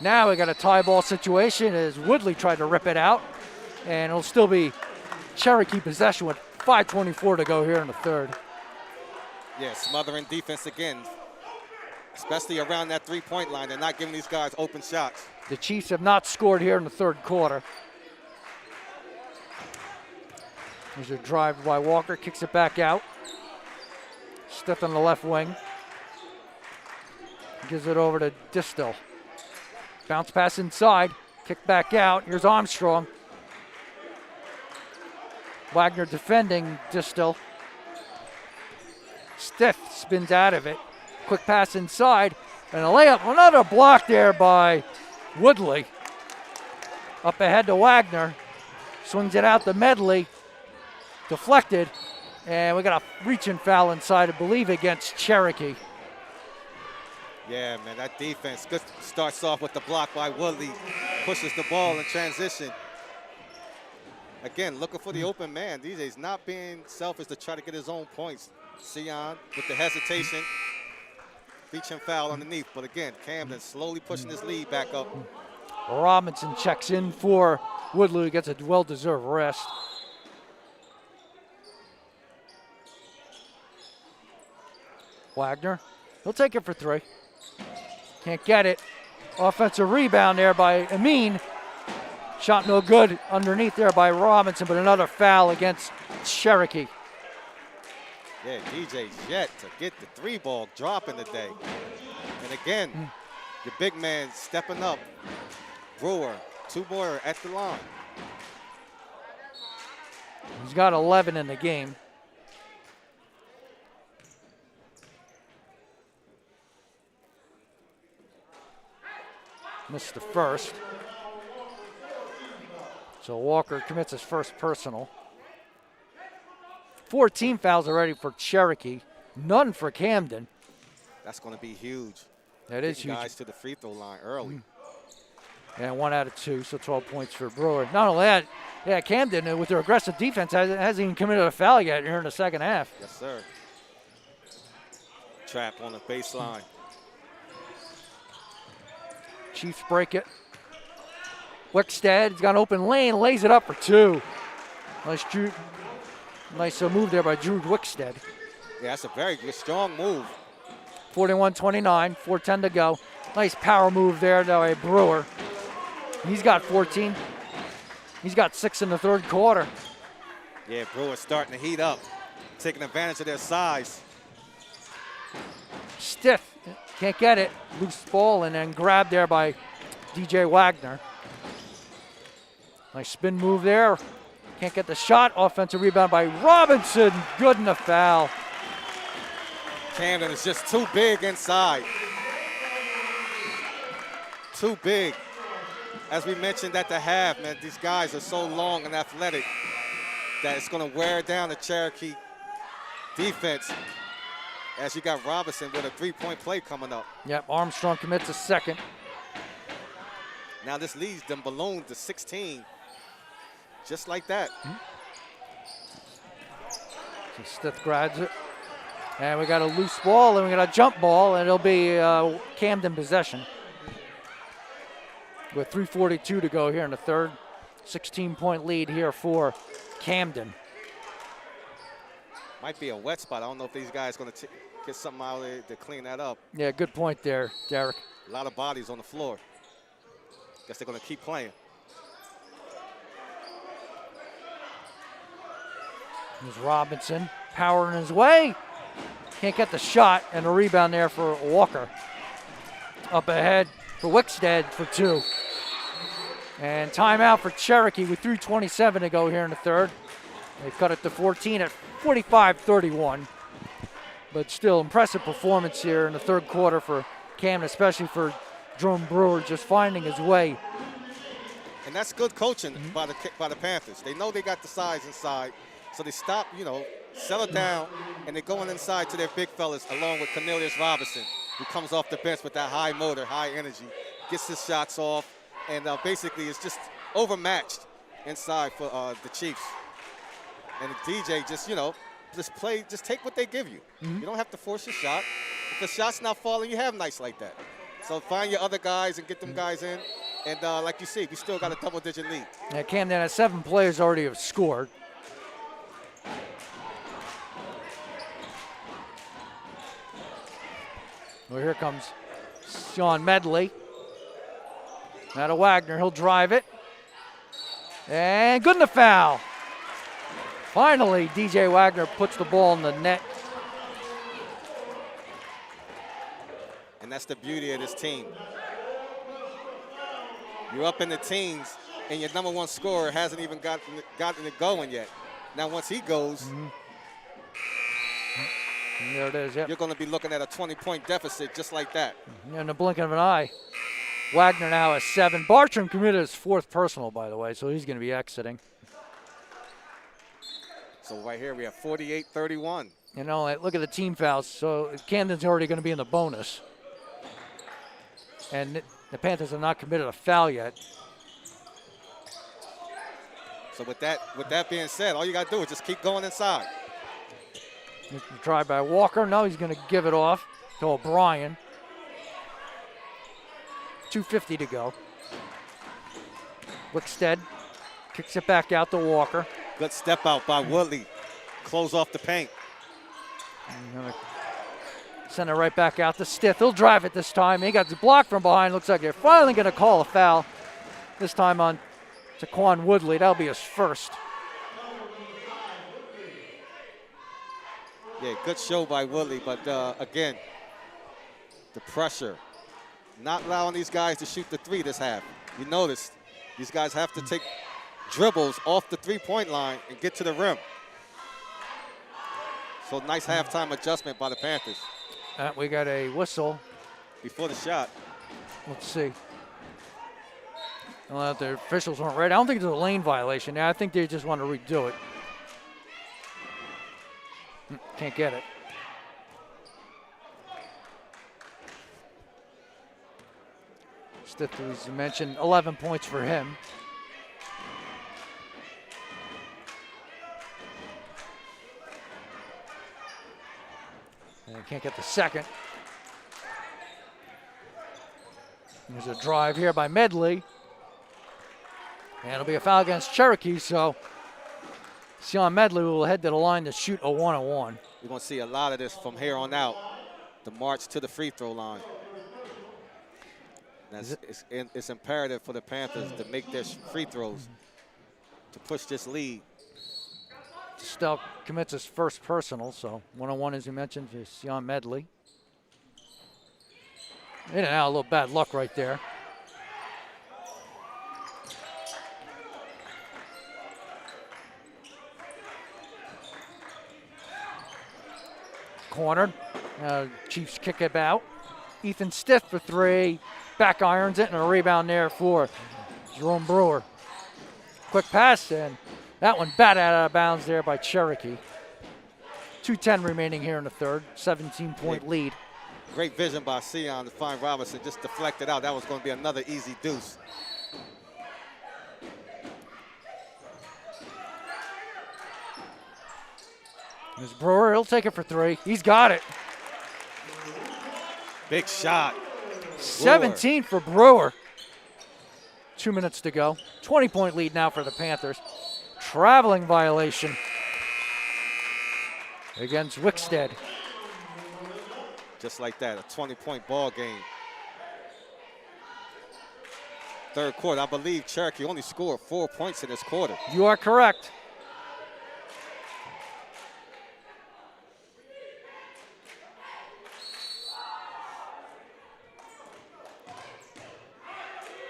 Now we got a tie ball situation as Woodley tried to rip it out. And it'll still be Cherokee possession with 5:24 to go here in the third. Yeah, smothering defense again, especially around that 3-point line. They're not giving these guys open shots. The Chiefs have not scored here in the third quarter. There's a drive by Walker, kicks it back out. Stith on the left wing. Gives it over to Distel. Bounce pass inside, kick back out. Here's Armstrong. Wagner defending Distel. Stith spins out of it. Quick pass inside, and a layup. Another block there by Woodley. Up ahead to Wagner. Swings it out to Medley. Deflected, and we got a reaching foul inside, I believe, against Cherokee. Yeah, man, that defense good. Starts off with the block by Woodley, pushes the ball in transition. Again, looking for the open man. DJ's not being selfish to try to get his own points. Sion with the hesitation, reaching foul underneath. But again, Camden slowly pushing his lead back up. Robinson checks in for Woodley, who gets a well-deserved rest. Wagner, he'll take it for 3. Can't get it. Offensive rebound there by Amin. Shot no good underneath there by Robinson, but another foul against Cherokee. Yeah, DJ's yet to get the 3-ball dropping today. And again, your big man stepping up. Brewer, 2 more at the line. He's got 11 in the game. Missed the first. So Walker commits his first personal. 4 team fouls already for Cherokee, none for Camden. That's going to be huge. That is Getting huge. guys to the free throw line early. And 1 out of 2, so 12 points for Brewer. Not only that, yeah, Camden, with their aggressive defense, hasn't even committed a foul yet here in the second half. Yes, sir. Trap on the baseline. Chiefs break it. Wickstead, he's got an open lane, lays it up for 2. Nice move there by Drew Wickstead. Yeah, that's a very good, strong move. 41-29, 4:10 to go. Nice power move there by Brewer. He's got 14. He's got 6 in the third quarter. Yeah, Brewer's starting to heat up, taking advantage of their size. Stiff, can't get it. Loose ball and then grabbed there by DJ Wagner. Nice spin move there. Can't get the shot. Offensive rebound by Robinson. Good in the foul. Camden is just too big inside. Too big. As we mentioned at the half, man, these guys are so long and athletic that it's going to wear down the Cherokee defense as you got Robinson with a 3-point play coming up. Yep, Armstrong commits a second. Now this leads them ballooned to 16, just like that. So Stith grabs it. And we got a loose ball and we got a jump ball, and it'll be Camden possession. With 3:42 to go here in the third. 16-point lead here for Camden. Might be a wet spot. I don't know if these guys going to get something out of there to clean that up. Yeah, good point there, Derek. A lot of bodies on the floor. Guess they're going to keep playing. There's Robinson powering his way. Can't get the shot, and a rebound there for Walker. Up ahead for Wickstead for 2. And timeout for Cherokee with 3:27 to go here in the third. They cut it to 14 at 45-31. But still impressive performance here in the third quarter for Camden, especially for Jerome Brewer just finding his way. And that's good coaching by the Panthers. They know they got the size inside, so they stop, settle down, and they're going inside to their big fellas along with Cornelius Robinson, who comes off the bench with that high motor, high energy, gets his shots off, and basically is just overmatched inside for the Chiefs. And the DJ just take what they give you. You don't have to force your shot. If the shot's not falling, you have nights like that. So find your other guys and get them guys in. And like you see, we still got a double-digit lead. Yeah, Camden has 7 players already have scored. Well, here comes Sean Medley. Now to Wagner, he'll drive it. And good in the foul. Finally, DJ Wagner puts the ball in the net. And that's the beauty of this team. You're up in the teens, and your number 1 scorer hasn't even gotten it going yet. Now, once he goes, and there it is, yep. You're going to be looking at a 20-point deficit just like that. In the blink of an eye. Wagner now has 7. Bartram committed his 4th personal, by the way, so he's going to be exiting. So right here we have 48-31. Look at the team fouls. So Camden's already going to be in the bonus. And the Panthers have not committed a foul yet. So with that being said, all you got to do is just keep going inside. Try by Walker. No, he's going to give it off to O'Brien. 2:50 to go. Wickstead kicks it back out to Walker. Good step out by Woodley. Close off the paint. Send it right back out to Stith. He'll drive it this time. He got the block from behind. Looks like they're finally going to call a foul. This time on Taquan Woodley. That'll be his first. Yeah, good show by Woodley, but again, the pressure. Not allowing these guys to shoot the 3 this half. You noticed these guys have to take dribbles off the 3-point line and get to the rim. So nice halftime adjustment by the Panthers. We got a whistle. Before the shot. Let's see. Well, the officials weren't ready. I don't think it's a lane violation. I think they just want to redo it. Can't get it. Stith, as you mentioned, 11 points for him. And can't get the second. There's a drive here by Medley. And it'll be a foul against Cherokee, so Sean Medley will head to the line to shoot a 1-on-1. We're going to see a lot of this from here on out, the march to the free throw line. It's imperative for the Panthers to make their free throws to push this lead. Stelk commits his first personal, so 1-on-1, as you mentioned, to Sean Medley. In and out, a little bad luck right there. Cornered. Chiefs kick it out. Ethan Stith for three. Back irons it, and a rebound there for Jerome Brewer. Quick pass, and that one batted out of bounds there by Cherokee. 2:10 remaining here in the third. 17-point lead. Great vision by Sion to find Robinson, just deflected out. That was going to be another easy deuce. There's Brewer, he'll take it for three. He's got it. Big shot. 17 for Brewer. 2 minutes to go. 20-point lead now for the Panthers. Traveling violation against Wickstead. Just like that, a 20-point ball game. Third quarter, I believe Cherokee only scored 4 points in this quarter. You are correct.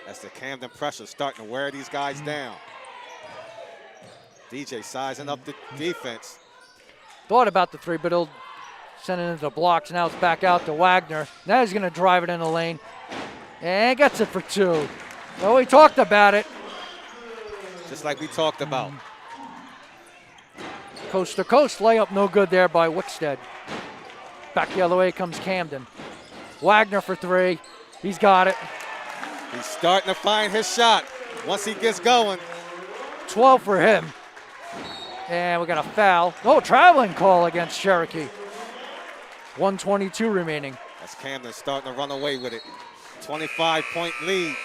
As the Camden pressure starting to wear these guys down. DJ sizing up the defense. Thought about the three, but he'll send it into the blocks. Now it's back out to Wagner. Now he's going to drive it in the lane. And gets it for two. Well, we talked about it. Just like we talked about. Coast to coast layup, no good there by Wickstead. Back the other way comes Camden. Wagner for three. He's got it. He's starting to find his shot once he gets going. 12 for him. And we got a foul. Oh, traveling call against Cherokee. 1:22 remaining. That's Camden starting to run away with it. 25-point lead.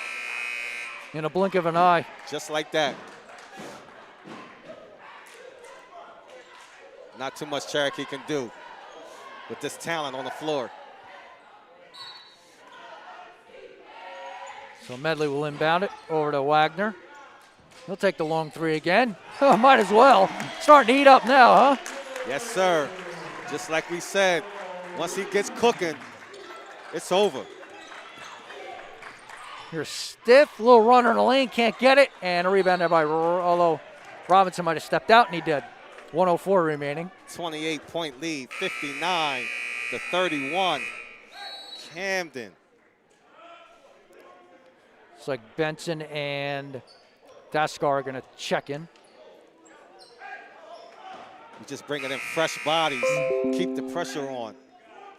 In a blink of an eye. Just like that. Not too much Cherokee can do with this talent on the floor. So Medley will inbound it over to Wagner. He'll take the long three again. Oh, might as well. Starting to heat up now, huh? Yes, sir. Just like we said, once he gets cooking, it's over. Here's Stiff, little runner in the lane, can't get it, and a rebound there by, although Robinson might have stepped out, and he did. 1:04 remaining. 28-point lead, 59-31. Camden. It's like Benson and Daskar are going to check in. You just bringing in fresh bodies, keep the pressure on.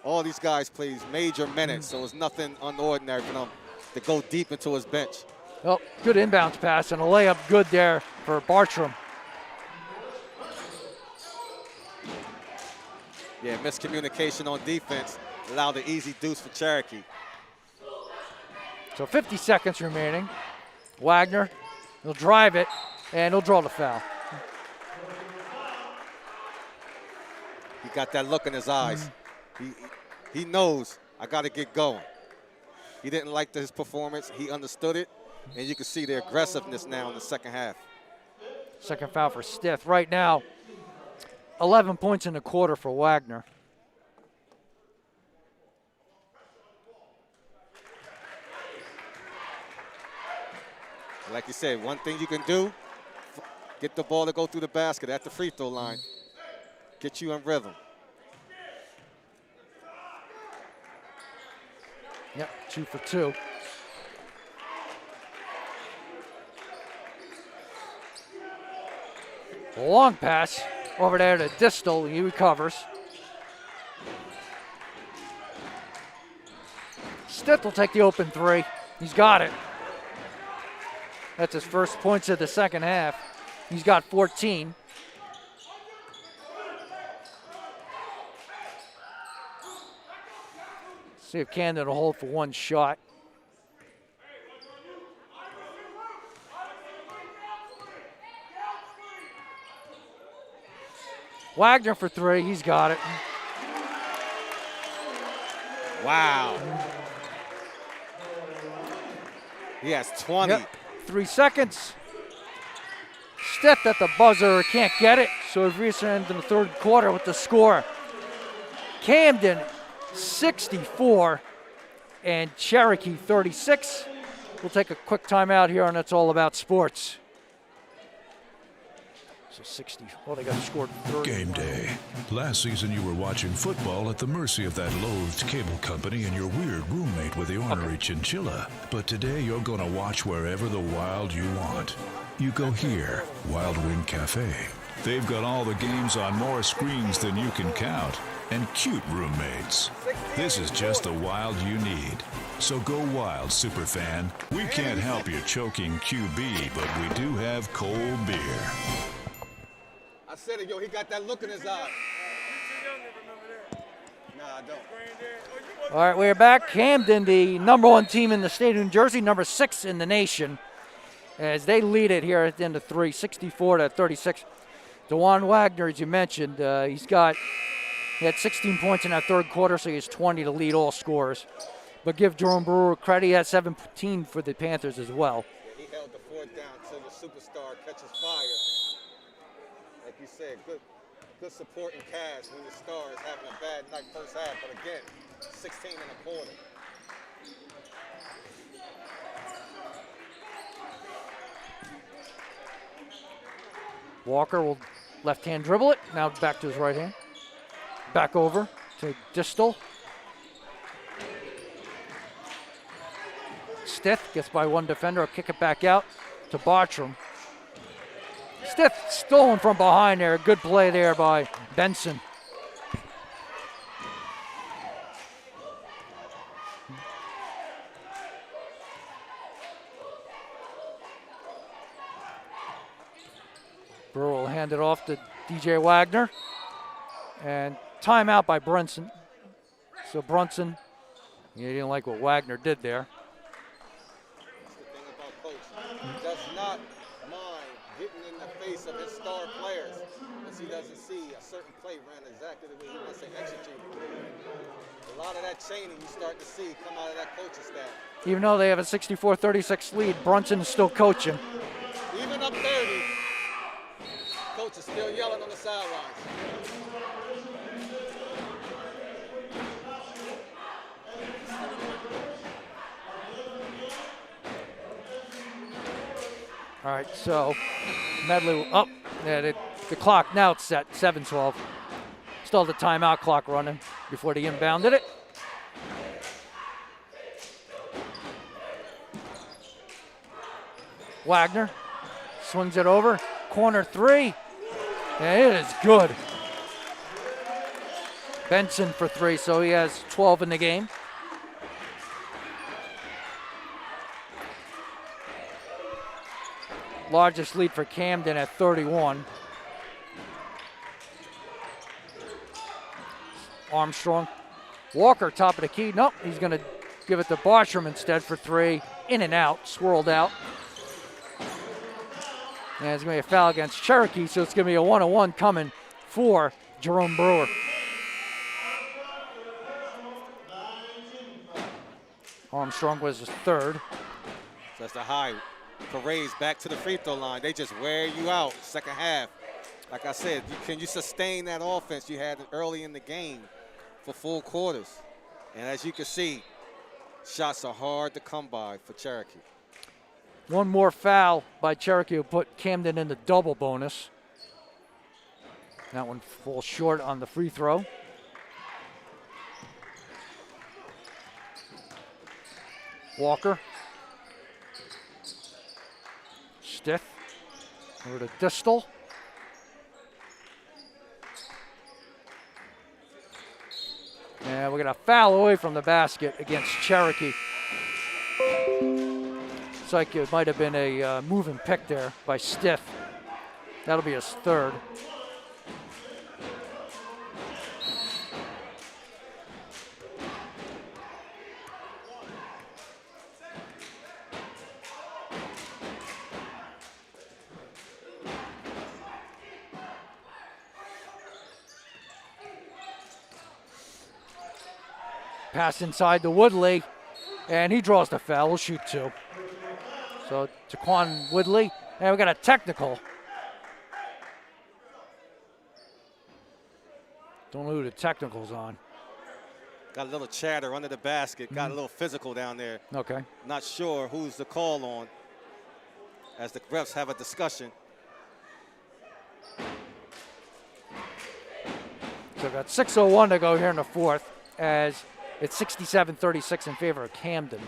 All these guys plays major minutes, so it's nothing unordinary for them to go deep into his bench. Well, good inbounds pass and a layup good there for Bartram. Yeah, miscommunication on defense allowed the easy deuce for Cherokee. So 50 seconds remaining. Wagner, he'll drive it, and he'll draw the foul. He got that look in his eyes. He knows, I got to get going. He didn't like his performance. He understood it, and you can see the aggressiveness now in the second half. Second foul for Stiff. Right now, 11 points in the quarter for Wagner. Like you said, one thing you can do, get the ball to go through the basket at the free throw line. Get you in rhythm. Yep, 2 for 2. Long pass over there to Distal. He recovers. Stitt will take the open three. He's got it. That's his first points of the second half. He's got 14. See if Camden will hold for one shot. Wagner for three, he's got it. Wow. He has 20. Yep. 3 seconds. Stith at the buzzer, can't get it. So we've reached the end of the third quarter with the score. Camden 64 and Cherokee 36. We'll take a quick timeout here, and it's all about sports. So 60. Well, they got scored 30. Game day. Last season, you were watching football at the mercy of that loathed cable company and your weird roommate with the ornery chinchilla. But today, you're going to watch wherever the wild you want. You go here, Wild Wing Cafe. They've got all the games on more screens than you can count. And cute roommates. This is just the wild you need. So go wild, superfan. We can't help you choking QB, but we do have cold beer. I said it, yo, he got that look in his eye. Nah, I don't. All right, we're back. Camden, the number 1 team in the state of New Jersey, number 6 in the nation, as they lead it here at the end of 3, 64-36. DeJuan Wagner, as you mentioned, he had 16 points in that third quarter, so he has 20 to lead all scorers. But give Jerome Brewer credit, he had 17 for the Panthers as well. He held the fort down till the superstar catches fire. Like you said, good supporting cast when the star is having a bad night first half, but again, 16 and a quarter. Walker will left hand dribble it, now back to his right hand. Back over to Distal. Stith gets by one defender, will kick it back out to Bartram. Stith stolen from behind there. Good play there by Benson. Brewer will hand it off to DJ Wagner. And timeout by Brunson. So Brunson, he didn't like what Wagner did there. That's the thing about Coach. He does not mind getting in the face of his star players, because he doesn't see a certain play ran exactly the way he wants to execute. A lot of that chaining you start to see come out of that coaching staff. Even though they have a 64-36 lead, Brunson is still coaching. Even up 30, coach is still yelling on the sidelines. All right, so Medley up. Yeah, the clock now it's set 7:12. Still the timeout clock running before they inbounded it. Wagner swings it over. Corner three. And it is good. Benson for three, so he has 12 in the game. Largest lead for Camden at 31. Armstrong. Walker, top of the key. Nope, he's going to give it to Bartram instead for three. In and out, swirled out. And it's going to be a foul against Cherokee, so it's going to be a 1-on-1 coming for Jerome Brewer. Armstrong was his third. So that's the high. Parades back to the free throw line. They just wear you out second half. Like I said, can you sustain that offense you had early in the game for full quarters? And as you can see, shots are hard to come by for Cherokee. One more foul by Cherokee will put Camden in the double bonus. That one falls short on the free throw. Walker. Stith. Over to Distal. And we're going to foul away from the basket against Cherokee. Looks like it might have been a moving pick there by Stiff. That'll be his third. Pass inside to Woodley, and he draws the foul. We'll shoot 2. So Taquan Woodley, and we got a technical. Don't know who the technical's on. Got a little chatter under the basket. Got a little physical down there. Okay. Not sure who's the call on as the refs have a discussion. So we've got 6:01 to go here in the fourth as it's 67-36 in favor of Camden.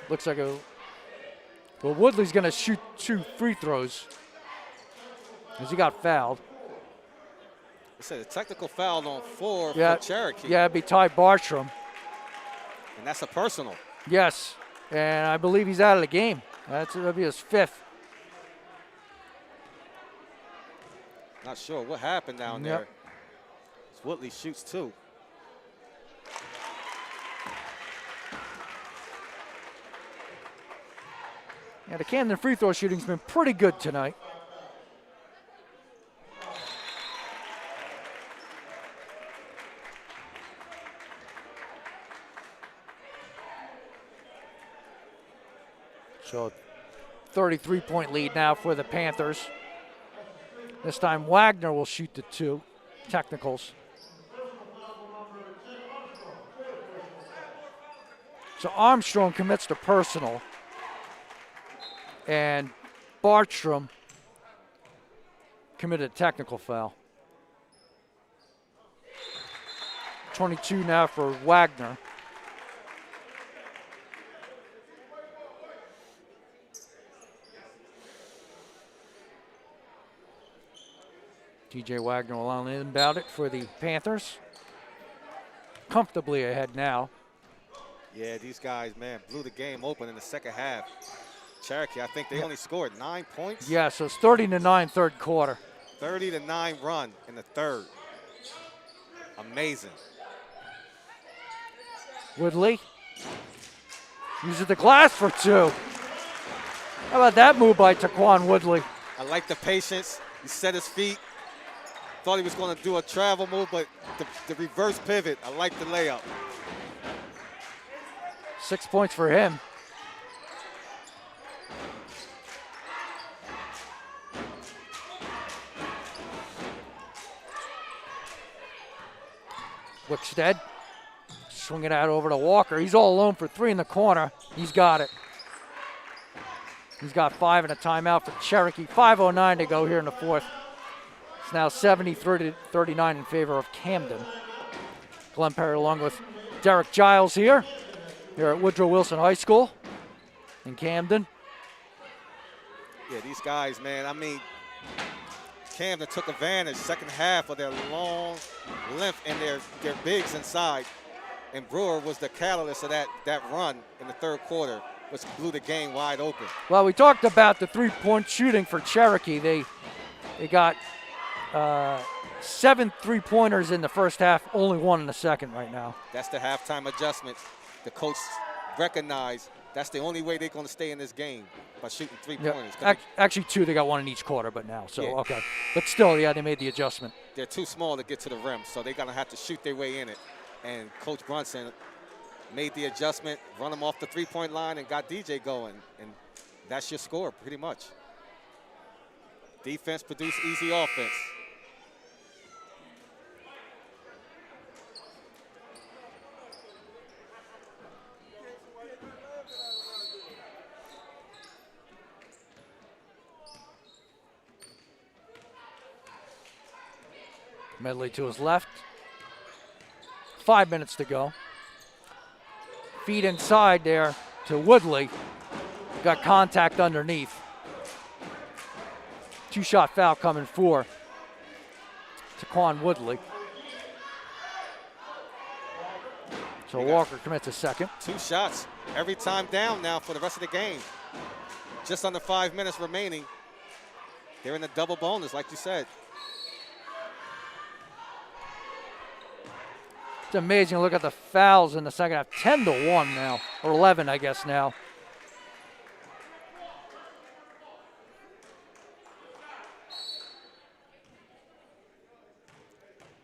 Looks like well, Woodley's going to shoot 2 free throws as he got fouled. It said a technical foul on 4 Yeah, for Cherokee. Yeah, it'd be Ty Bartram. And that's a personal. Yes, and I believe he's out of the game. That'll be his 5th. Not sure what happened down there. Woodley shoots 2. Yeah, the Camden free throw shooting's been pretty good tonight. So 33-point lead now for the Panthers. This time Wagner will shoot the 2 technicals. So Armstrong commits to personal. And Bartram committed a technical foul. 22 now for Wagner. TJ Wagner will on inbound it for the Panthers. Comfortably ahead now. Yeah, these guys, man, blew the game open in the second half. Cherokee, I think they only scored 9 points. Yeah, so it's 30-9 third quarter. 30-9 run in the third. Amazing. Woodley uses the glass for 2. How about that move by Taquan Woodley? I like the patience. He set his feet. Thought he was going to do a travel move, but the reverse pivot, I like the layup. 6 points for him. Wickstead swing it out over to Walker. He's all alone for 3 in the corner. He's got it. He's got 5 and a timeout for Cherokee. 5:09 to go here in the fourth. It's now 70-39 in favor of Camden. Glenn Perry along with Derek Giles here at Woodrow Wilson High School in Camden. Yeah, these guys, man, I mean, Camden took advantage second half of their long length and their bigs inside. And Brewer was the catalyst of that run in the third quarter, which blew the game wide open. Well, we talked about the three-point shooting for Cherokee. They got 7 three-pointers in the first half, only 1 in the second right now. That's the halftime adjustment. The coach recognized that's the only way they're going to stay in this game, by shooting 3-pointers. Yeah, actually 2, they got 1 in each quarter, but now, so, yeah. Okay. But still, yeah, they made the adjustment. They're too small to get to the rim, so they're going to have to shoot their way in it. And Coach Brunson made the adjustment, run them off the 3-point line, and got DJ going. And that's your score, pretty much. Defense produced easy offense. Medley to his left. 5 minutes to go. Feed inside there to Woodley. Got contact underneath. 2-shot foul coming for Taquan Woodley. So Walker commits a second. 2 shots every time down now for the rest of the game. Just under 5 minutes remaining. They're in the double bonus, like you said. It's amazing to look at the fouls in the second half. 10-1 now, or 11, I guess now.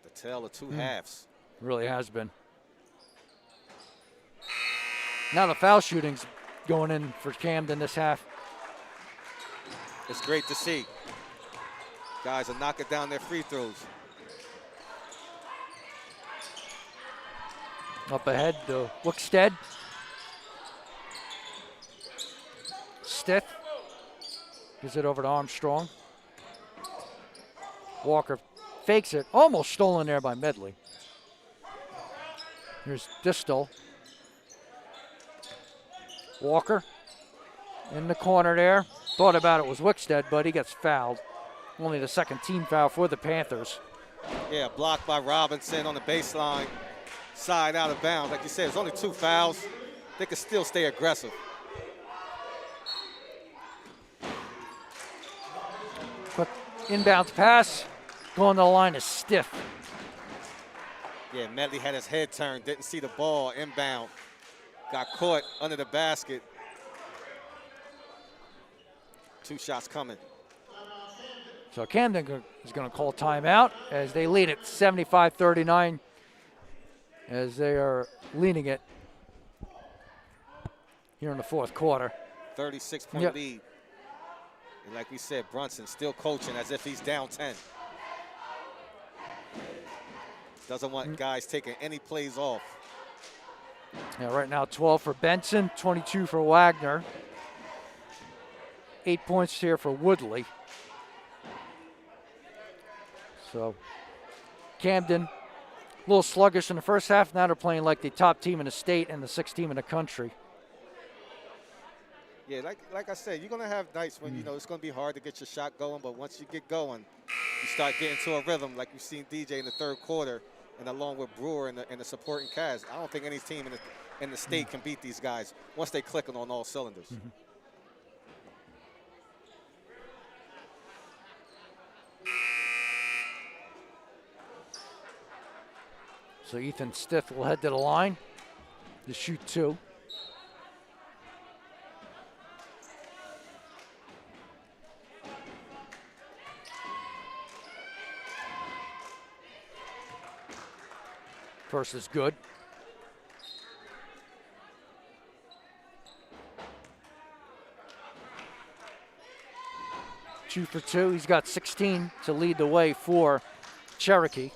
The tale of 2 halves. Really has been. Now the foul shooting's going in for Camden this half. It's great to see. Guys are knocking down their free throws. Up ahead to Wickstead. Stith gives it over to Armstrong. Walker fakes it, almost stolen there by Medley. Here's Distal. Walker in the corner there. Thought about it was Wickstead, but he gets fouled. Only the second team foul for the Panthers. Yeah, blocked by Robinson on the baseline. Side out of bounds. Like you said, it's only 2 fouls. They can still stay aggressive. Quick inbounds pass. Going to the line is Stiff. Yeah, Medley had his head turned, didn't see the ball inbound. Got caught under the basket. 2 shots coming. So Camden is going to call timeout as they lead it 75-39 as they are leading it here in the fourth quarter. 36-point lead. And like we said, Brunson still coaching as if he's down 10. Doesn't want guys taking any plays off. Yeah, right now 12 for Benson, 22 for Wagner. 8 points here for Woodley. So Camden, a little sluggish in the first half. Now they're playing like the top team in the state and the 6th team in the country. Yeah, like I said, you're going to have nights when, you know, it's going to be hard to get your shot going, but once you get going, you start getting to a rhythm like you've seen DJ in the third quarter, and along with Brewer and the supporting cast. I don't think any team in the state can beat these guys once they click on all cylinders. So Ethan Stith will head to the line to shoot 2. First is good. Two for 2. He's got 16 to lead the way for Cherokee.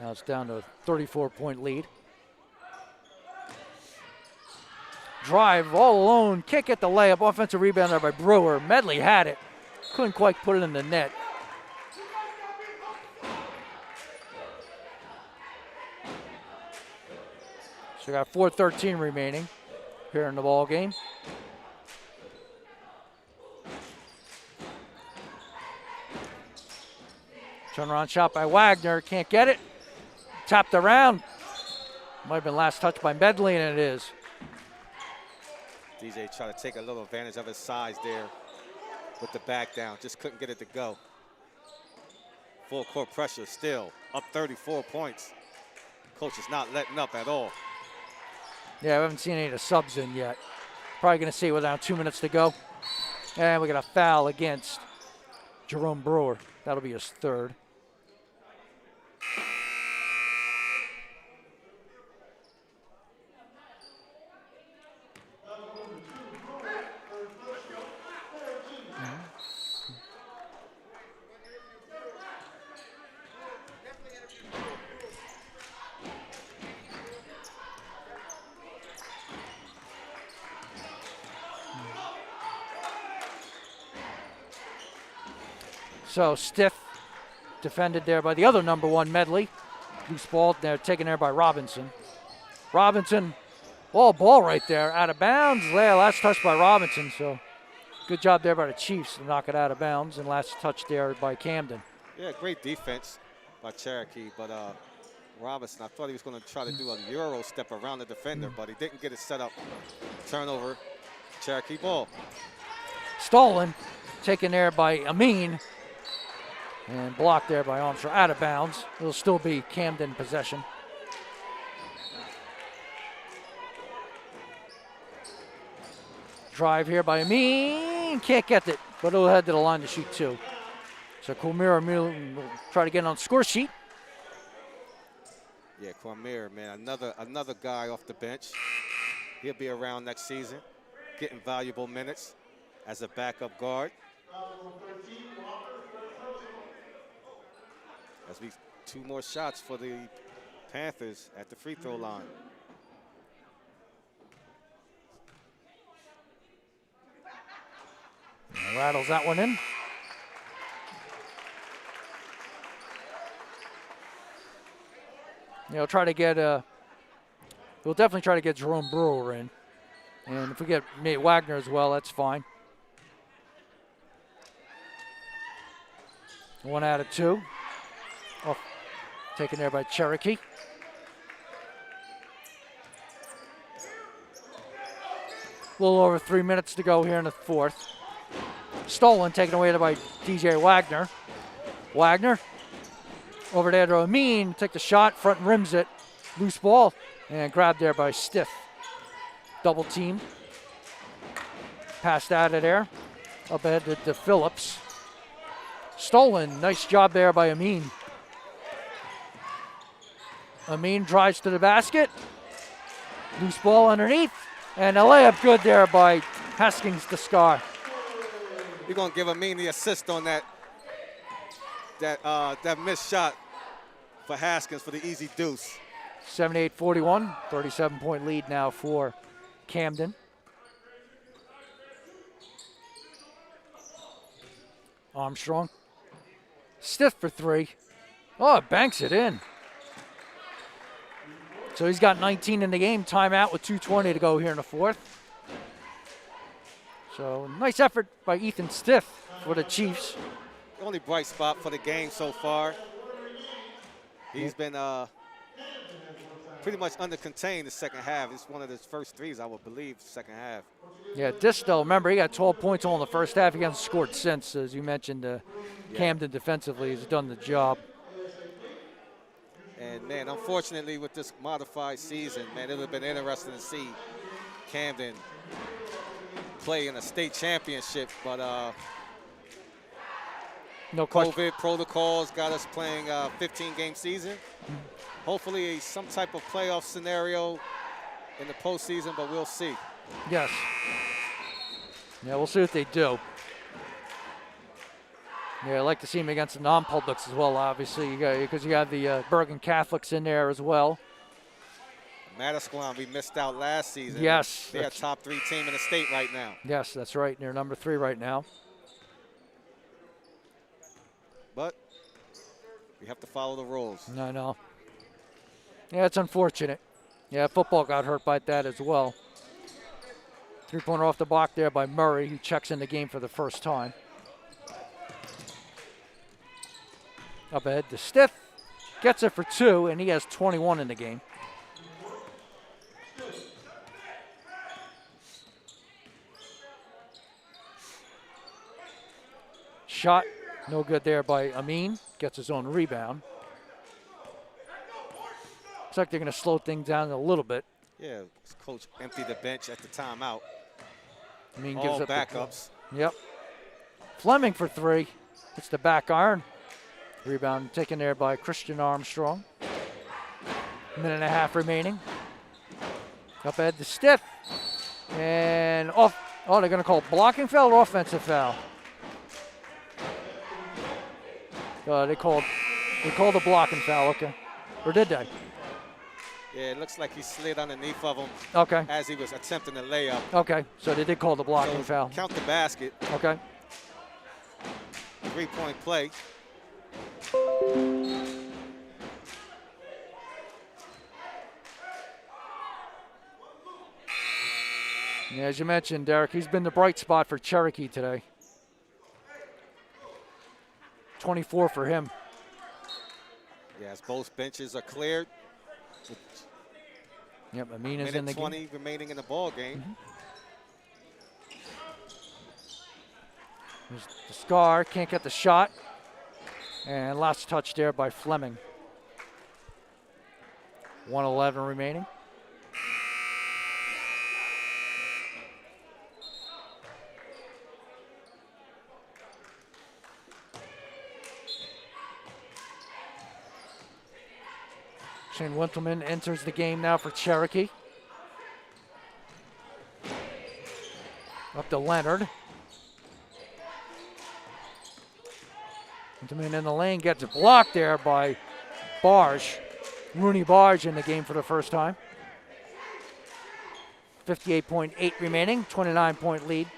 Now it's down to a 34-point lead. Drive all alone. Kick at the layup. Offensive rebound there by Brewer. Medley had it. Couldn't quite put it in the net. So we got 4:13 remaining here in the ball game. Turnaround shot by Wagner. Can't get it. Tapped around. Might have been last touch by Medley, and it is. DJ tried to take a little advantage of his size there with the back down. Just couldn't get it to go. Full court pressure still. Up 34 points. Coach is not letting up at all. Yeah, we haven't seen any of the subs in yet. Probably going to see it with around 2 minutes to go. And we got a foul against Jerome Brewer. That'll be his third. So Stiff defended there by the other number 1, Medley. Loose ball there, taken there by Robinson. Robinson, ball right there, out of bounds. Yeah, last touch by Robinson, so good job there by the Chiefs to knock it out of bounds, and last touch there by Camden. Yeah, great defense by Cherokee, but Robinson. I thought he was going to try to do a Euro step around the defender, but he didn't get it set up. Turnover, Cherokee ball. Stolen, taken there by Amin, and blocked there by Armstrong, out of bounds. It'll still be Camden possession. Drive here by Amin, can't get it, but he'll head to the line to shoot 2. So Kwame will try to get on the score sheet. Yeah, Kwame, man, another guy off the bench. He'll be around next season, getting valuable minutes as a backup guard. As we 2 more shots for the Panthers at the free throw line. And rattles that one in. You know, try to get we'll definitely try to get Jerome Brewer in. And if we get Nate Wagner as well, that's fine. 1 out of 2. Oh, taken there by Cherokee. A little over 3 minutes to go here in the 4th. Stolen, taken away by DJ Wagner. Wagner over there to Amin, take the shot, front rims it. Loose ball, and grabbed there by Stiff. Double team. Passed out of there. Up ahead to Phillips. Stolen, nice job there by Amin. Amin drives to the basket. Loose ball underneath. And a layup good there by Haskins to Scar. We're going to give Amin the assist on that missed shot for Haskins for the easy deuce. 78-41, 37-point lead now for Camden. Armstrong. Stiff for 3. Oh, banks it in. So he's got 19 in the game. Timeout with 2:20 to go here in the 4th. So nice effort by Ethan Stiff for the Chiefs. The only bright spot for the game so far. He's been pretty much under contained the second half. It's one of his first threes, I would believe, second half. Yeah, Disto, remember, he got 12 points all in the first half. He hasn't scored since. As you mentioned, Camden defensively has done the job. And, man, unfortunately, with this modified season, man, it would have been interesting to see Camden play in a state championship. But no question. COVID protocols got us playing a 15-game season. Hopefully some type of playoff scenario in the postseason, but we'll see. Yes. Yeah, we'll see what they do. Yeah, I'd like to see him against the non-publics as well, obviously, because you have the Bergen Catholics in there as well. Manasquan, we missed out last season. Yes. They're a top 3 team in the state right now. Yes, that's right. They're number 3 right now. But we have to follow the rules. I know. Yeah, it's unfortunate. Yeah, football got hurt by that as well. 3-pointer off the block there by Murray, who checks in the game for the first time. Up ahead to Stiff. Gets it for 2, and he has 21 in the game. Shot, no good there by Amin. Gets his own rebound. Looks like they're going to slow things down a little bit. Yeah, coach emptied the bench at the timeout. Amin all gives up backups. Yep. Fleming for 3. It's the back iron. Rebound taken there by Christian Armstrong. 1.5 minutes remaining. Up ahead to Stiff. And off. Oh, they're going to call blocking foul or offensive foul? They called a blocking foul, okay. Or did they? Yeah, it looks like he slid underneath of him Okay. as he was attempting the layup. Okay, so they did call the blocking So foul. count the basket. Okay. 3-point play. Yeah, as you mentioned, Derek, he's been the bright spot for Cherokee today. 24 for him. Yes, both benches are cleared. Yep, Amina's in the 20 game. remaining in the ball game. There's the Scar, can't get the shot. And last touch there by Fleming. 1:11 remaining. Shane Winkelman enters the game now for Cherokee. Up to Leonard. Winkelman in the lane gets blocked there by Barge. Rooney Barge in the game for the first time. 58.8 remaining, 29-point lead.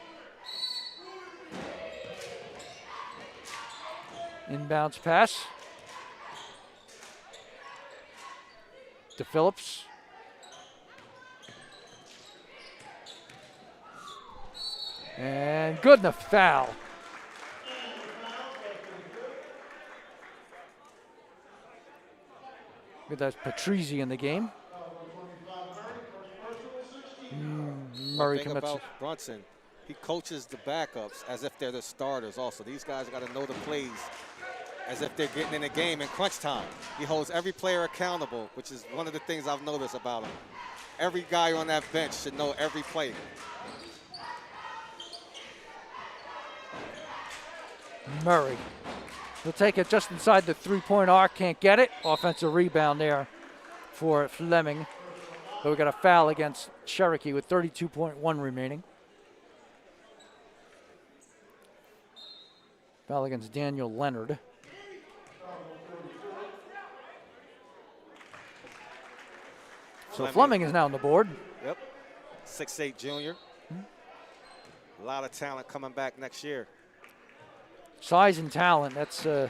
Inbounds pass. To Phillips. And good enough foul. That's Patrizzi in the game. Murray Thing commits. about Brunson, he coaches the backups as if they're the starters also. These guys got to know the plays as if they're getting in the game in crunch time. He holds every player accountable, which is one of the things I've noticed about him. Every guy on that bench should know every play. Murray. He'll take it just inside the three-point arc, can't get it. Offensive rebound there for Fleming. But we got a foul against Cherokee with 32.1 remaining. Foul against Daniel Leonard. So Fleming is now on the board. Yep, 6'8" junior. A lot of talent coming back next year. Size and talent, that's a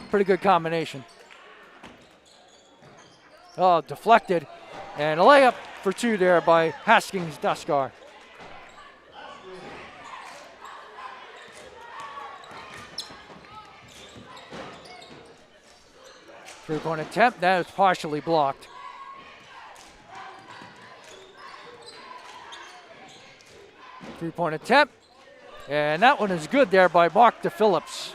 pretty good combination. Oh, deflected. And a layup for two there by Haskins Daskar. Three-point attempt, that is partially blocked. Three-point attempt. And that one is good there by Mark DePhillips.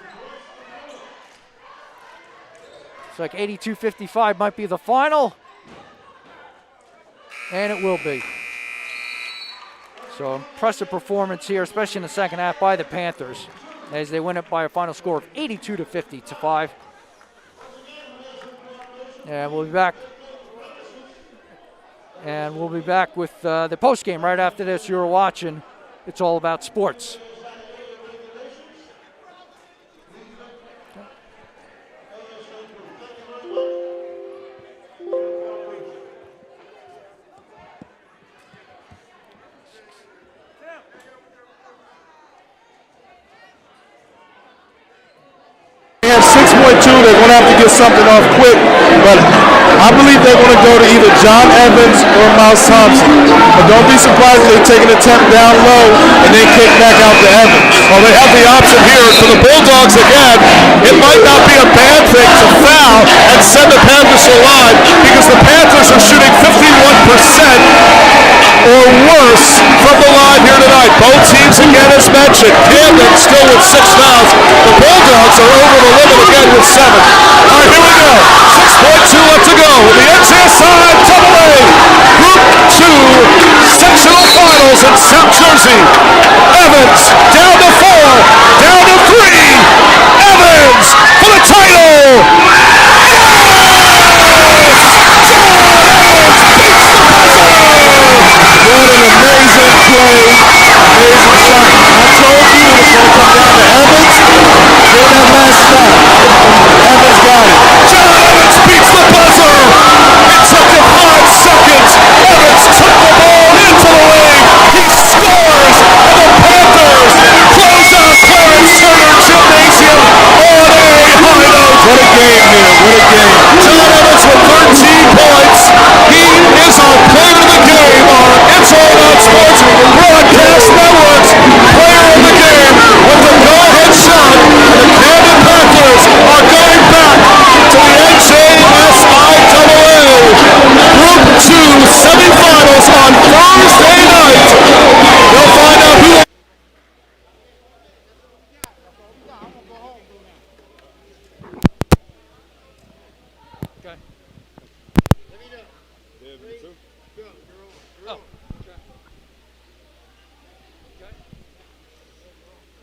It's like 82-55 might be the final. And it will be. So impressive performance here, especially in the second half by the Panthers, as they win it by a final score of 82-55. And we'll be back. And we'll be back with the postgame right after this. You're watching It's All About Sports. They have 6.2. They're going to have to get something off quick, but I believe they're going to go to either John Evans or Miles Thompson. But don't be surprised if they take an attempt down low and then kick back out to Evans. Well, they have the option here for the Bulldogs again. It might not be a bad thing to foul and send the Panthers to the line because the Panthers are shooting 51% or worse from the line here tonight. Both teams again, as mentioned. Camden still with 6 fouls. The Bulldogs are over the limit again with 7. All right, here we go. 6.2 left to go. The NCSI AA Group 2 sectional finals in South Jersey. Evans down to 4, down to 3. Evans for the title. What an amazing play. Amazing shot. I told you it was going to come down to Evans. Get that last shot. Evans got it. John Evans beats the buzzer. It took him 5 seconds. Evans took the ball into the lane. He scores, and the Panthers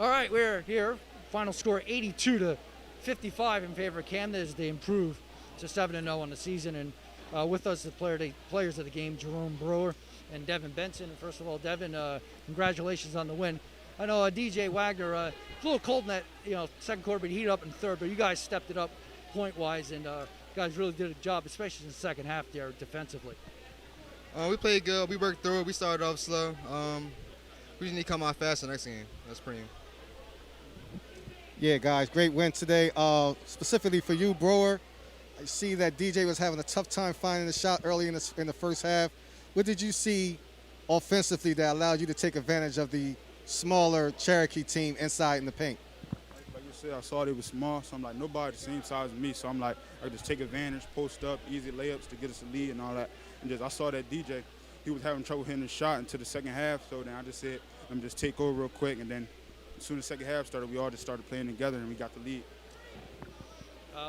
All right, we're here. Final score 82-55 in favor of Camden as they improve to 7-0 on the season. And with us, the players of the game, Jerome Brewer and Devin Benson. And first of all, Devin, congratulations on the win. I know DJ Wagner, it's a little cold in that second quarter, but he heated up in third. But you guys stepped it up point-wise, and you guys really did a job, especially in the second half there defensively. We played good. We worked through it. We started off slow. We just need to come out fast the next game. That's pretty. Yeah, guys, great win today. Specifically for you, Brewer. I see that DJ was having a tough time finding the shot early in the first half. What did you see offensively that allowed you to take advantage of the smaller Cherokee team inside in the paint? Like you said, I saw they were small, so I'm like, nobody the same size as me. So I'm like, I just take advantage, post up, easy layups to get us a lead and all that. And I saw that DJ, he was having trouble hitting the shot into the second half. So then I just said, let me just take over real quick. And then as soon as the second half started, we all just started playing together and we got the lead.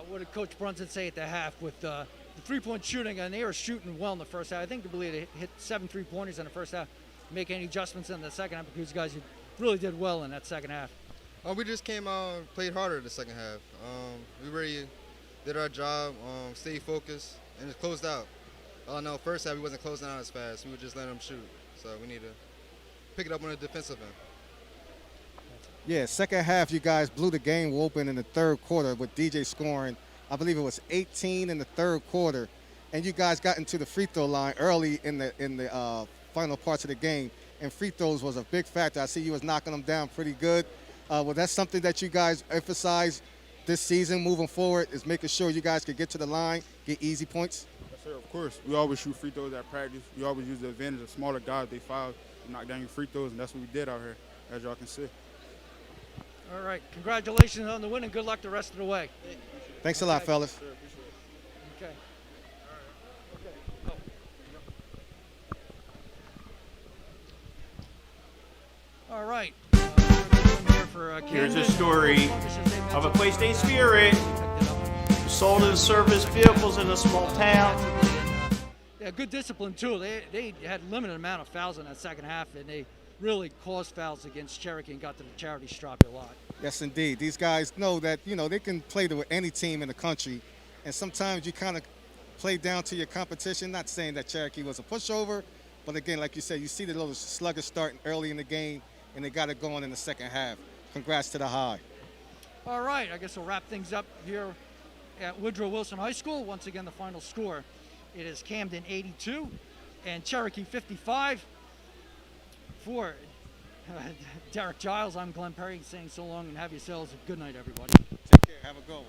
What did Coach Brunson say at the half with the three-point shooting? And they were shooting well in the first half. I think they believe they hit 7 3-pointers in the first half. Make any adjustments in the second half because you guys really did well in that second half. We just came out and played harder the second half. We really did our job, stayed focused, and just closed out. No, first half we wasn't closing out as fast. We were just letting them shoot. So we need to pick it up on the defensive end. Yeah, second half you guys blew the game open in the third quarter with DJ scoring, I believe it was 18 in the third quarter, and you guys got into the free throw line early in the final parts of the game, and free throws was a big factor. I see you was knocking them down pretty good. Well, that's something that you guys emphasize this season moving forward is making sure you guys can get to the line, get easy points? Yes, sir, of course. We always shoot free throws at practice. We always use the advantage of smaller guys. They foul, knock down your free throws, and that's what we did out here, as y'all can see. All right, congratulations on the win and good luck the rest of the way. Thanks a lot, fellas. Okay. All right. Here's a story of a Quay-State Spirit who sold and serviced vehicles in a small town. Yeah, good discipline too. They had a limited amount of fouls in that second half, and they really caused fouls against Cherokee and got to the charity stripe a lot. Yes, indeed. These guys know that, they can play with any team in the country, and sometimes you kind of play down to your competition, not saying that Cherokee was a pushover, but again, like you said, you see the little sluggish start early in the game, and they got it going in the second half. Congrats to the High. All right, I guess we'll wrap things up here at Woodrow Wilson High School. Once again, the final score, it is Camden 82 and Cherokee 55. For Derek Giles, I'm Glenn Perry saying so long and have yourselves a good night, everybody. Take care. Have a good one.